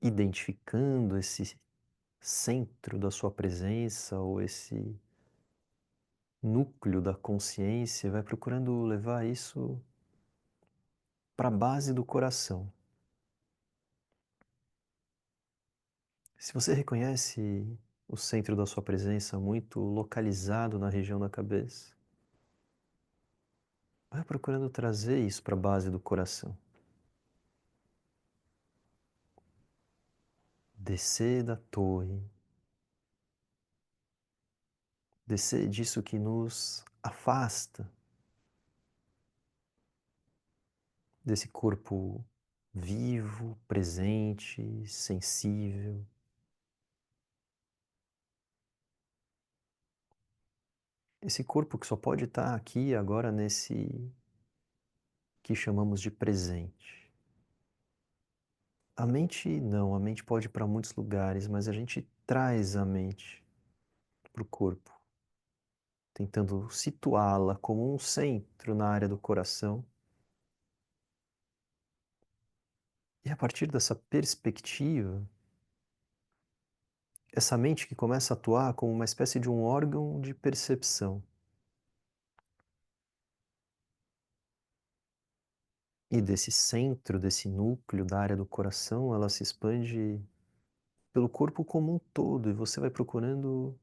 identificando esse centro da sua presença ou esse núcleo da consciência, vai procurando levar isso para a base do coração. Se você reconhece o centro da sua presença muito localizado na região da cabeça, vai procurando trazer isso para a base do coração. Descer da torre, descer disso que nos afasta desse corpo vivo, presente, sensível. Esse corpo que só pode estar aqui agora nesse que chamamos de presente. A mente não, a mente pode ir para muitos lugares, mas a gente traz a mente para o corpo, tentando situá-la como um centro na área do coração. E a partir dessa perspectiva, essa mente que começa a atuar como uma espécie de um órgão de percepção. E desse centro, desse núcleo da área do coração, ela se expande pelo corpo como um todo, e você vai procurando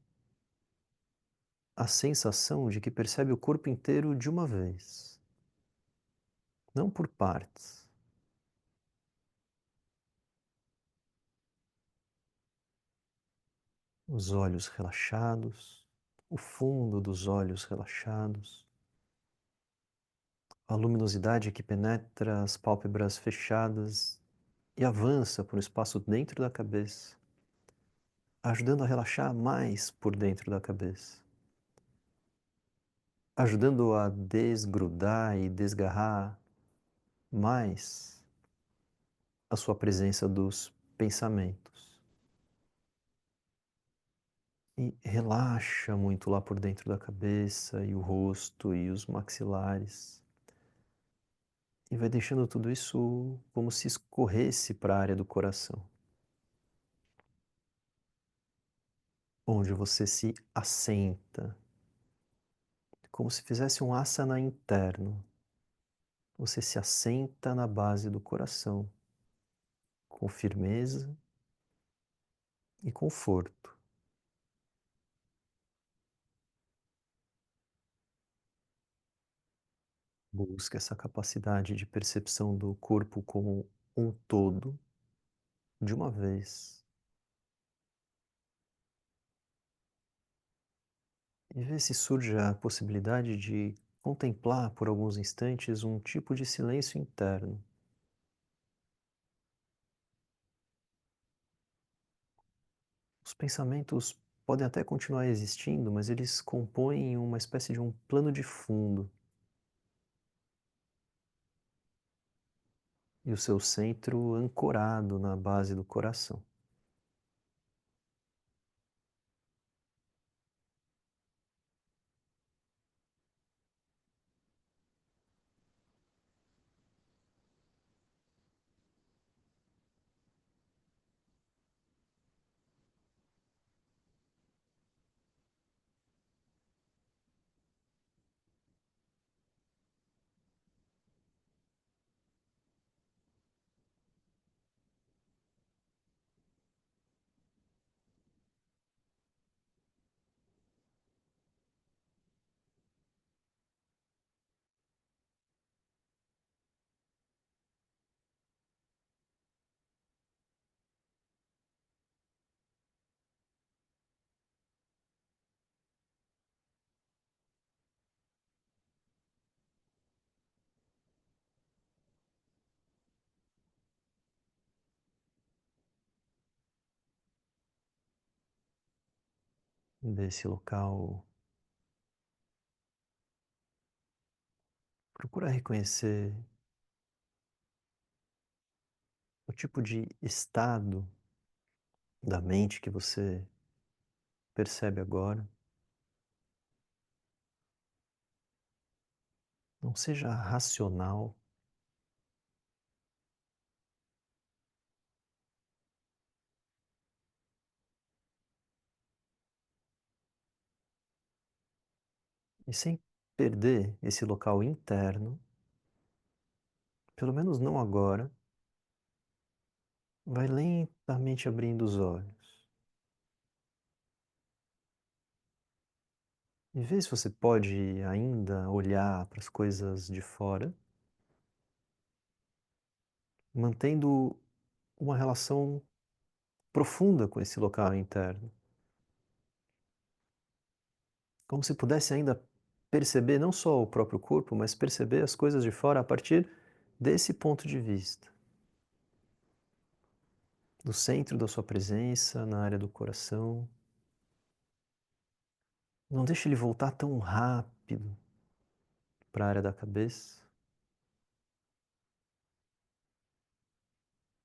a sensação de que percebe o corpo inteiro de uma vez, não por partes. Os olhos relaxados, o fundo dos olhos relaxados, a luminosidade que penetra as pálpebras fechadas e avança por um espaço dentro da cabeça, ajudando a relaxar mais por dentro da cabeça, ajudando a desgrudar e desgarrar mais a sua presença dos pensamentos. E relaxa muito lá por dentro da cabeça e o rosto e os maxilares. E vai deixando tudo isso como se escorresse para a área do coração, onde você se assenta, como se fizesse um asana interno. Você se assenta na base do coração, com firmeza e conforto. Busca essa capacidade de percepção do corpo como um todo, de uma vez. E vê se surge a possibilidade de contemplar por alguns instantes um tipo de silêncio interno. Os pensamentos podem até continuar existindo, mas eles compõem uma espécie de um plano de fundo. E o seu centro ancorado na base do coração. Desse local, procura reconhecer o tipo de estado da mente que você percebe agora. Não seja racional, e sem perder esse local interno, pelo menos não agora, vai lentamente abrindo os olhos. E vê se você pode ainda olhar para as coisas de fora, mantendo uma relação profunda com esse local interno. Como se pudesse ainda perceber não só o próprio corpo, mas perceber as coisas de fora a partir desse ponto de vista. Do centro da sua presença, na área do coração. Não deixe ele voltar tão rápido para a área da cabeça.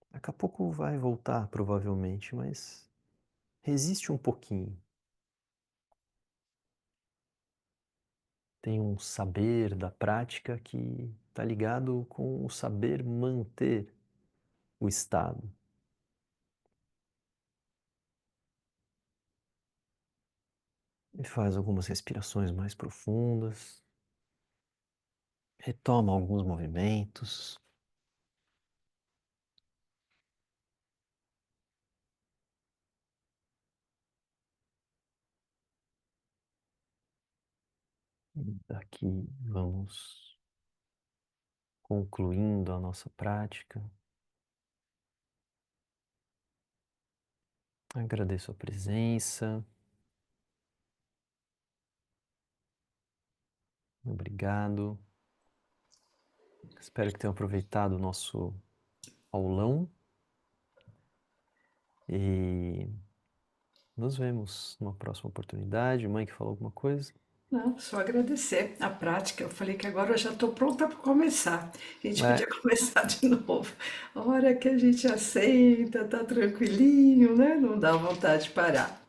Daqui a pouco vai voltar, provavelmente, mas resiste um pouquinho. Tem um saber da prática que está ligado com o saber manter o estado. E faz algumas respirações mais profundas. Retoma alguns movimentos. E daqui vamos concluindo a nossa prática. Agradeço a presença. Obrigado. Espero que tenham aproveitado o nosso aulão. E nos vemos numa próxima oportunidade. Mãe que falou alguma coisa? Não, só agradecer a prática. Eu falei que agora eu já estou pronta para começar. A gente podia começar de novo. A hora que a gente assenta, tá tranquilinho, né? Não dá vontade de parar.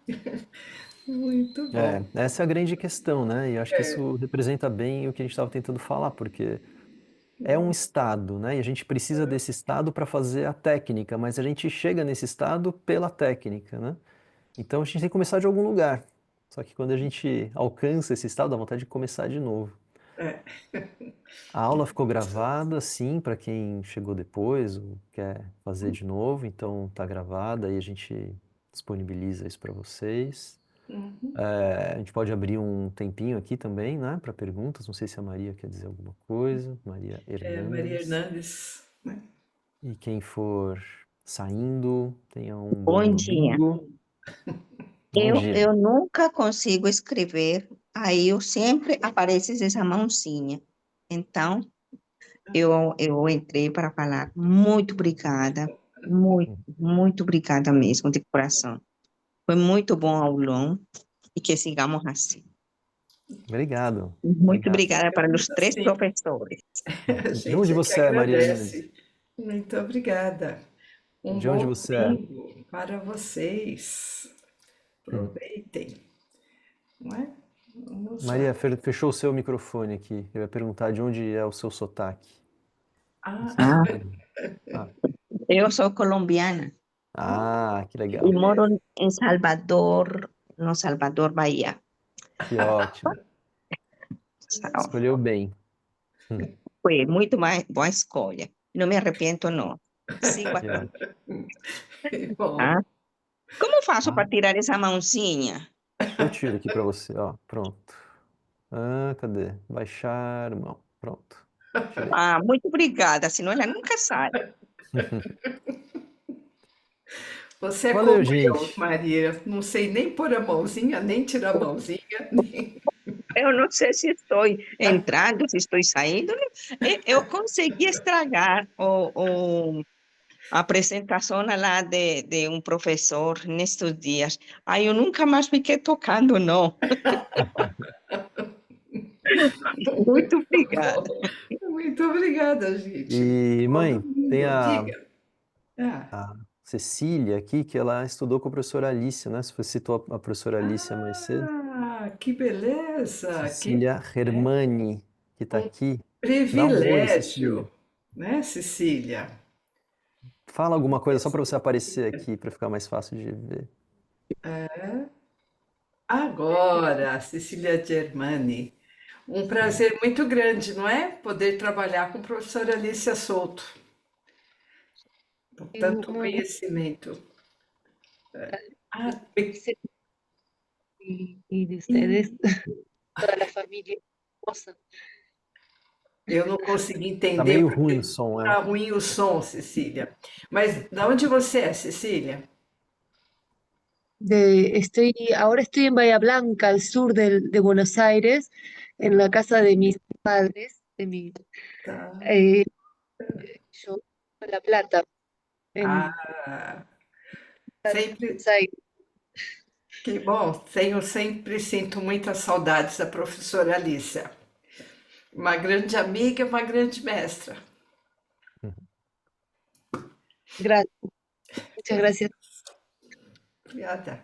Muito bom. Essa é a grande questão, né? E acho que isso representa bem o que a gente estava tentando falar, porque é um estado, né? E a gente precisa desse estado para fazer a técnica, mas a gente chega nesse estado pela técnica, né? Então a gente tem que começar de algum lugar. Só que quando a gente alcança esse estado, dá vontade de começar de novo. É. A aula ficou gravada, sim, para quem chegou depois ou quer fazer de novo, então tá gravada e a gente disponibiliza isso para vocês. Uhum. A gente pode abrir um tempinho aqui também, né, para perguntas. Não sei se a Maria quer dizer alguma coisa. Maria Maria Hernandes. Hernandes, né? E quem for saindo, tenha um bom Bom dia. domingo. Bom Eu, dia. eu nunca consigo escrever, aí eu sempre aparece essa mãozinha. Então, eu entrei para falar muito obrigada, muito obrigada mesmo, de coração. Foi muito bom aulão e que sigamos assim. Obrigado. Muito Obrigado. obrigada para os três Sim. professores. A De onde gente é que você é, Maria Hernandes? agradece. Muito obrigada. Um De onde bom você é? domingo para vocês. Aproveitem. Não é? Vamos lá. Maria, fechou o seu microfone aqui. Eu ia perguntar de onde é o seu sotaque. Ah, Ah, Ah, eu sou colombiana que e legal. moro em Salvador, no Salvador, Bahia. Que ótimo. Escolheu bem. Foi muito mais boa escolha. Não me arrependo, não. Sigo Que aqui. ótimo. que bom. Tá? Como faço Ah, para tirar essa mãozinha? eu tiro aqui para você, ó. Pronto. Cadê? Baixar mão. Pronto. Tirei. Ah, muito obrigada, senão ela nunca sai. Você é Valeu, como eu, gente. Maria. Não sei nem pôr a mãozinha, nem tirar a mãozinha. Nem... Eu não sei se estou entrando, se estou saindo. Eu consegui estragar a apresentação lá de um professor nestes dias. Aí eu nunca mais fiquei tocando, não. Muito obrigada. Muito obrigada, gente. E, Bom mãe, tem domingo. Diga. Ah, a Cecília aqui, que ela estudou com a professora Alicia, né? Você citou a professora Alicia mais cedo. que beleza. Que, Cecília né? Hermani, que está Um aqui. Dá um oi, Cecília. privilégio, né, Cecília? Fala alguma coisa só para você aparecer aqui, para ficar mais fácil de ver. Agora, Cecília Germani. Um prazer muito grande, não é? Poder trabalhar com a professora Alicia Souto. Com Y tanto muy bueno conhecimento. Ah, y de ustedes, toda la familia hermosa. eu não consegui Tá entender meio ruim o porque som, está ruim o som, Cecília. Mas de onde você é, Cecília? Ahora estoy en Bahía Blanca, al sur de Buenos Aires, en la casa de mis padres, Tá. yo en La Plata, en Ah, sempre, Buenos Aires. que bom. Sempre sinto muitas saudades da professora Alicia. Uma grande amiga, uma grande mestra. Gracias, muchas gracias. Obrigada.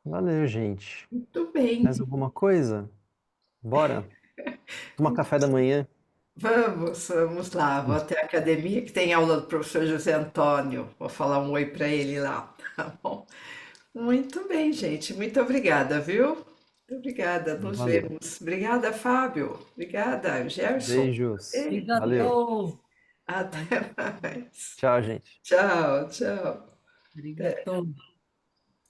Valeu, gente. Muito bem. Mais alguma coisa? Bora? Tomar café da manhã. Vamos lá. Vou até a academia, que tem aula do professor José Antônio. Vou falar um oi para ele lá, tá bom? Muito bem, gente. Muito obrigada, viu? Muito obrigada. Nos Valeu. vemos. Obrigada, Fábio. Obrigada, Gerson. Beijos. Ei, Valeu. até mais. Tchau, gente. Tchau, tchau. Arigato.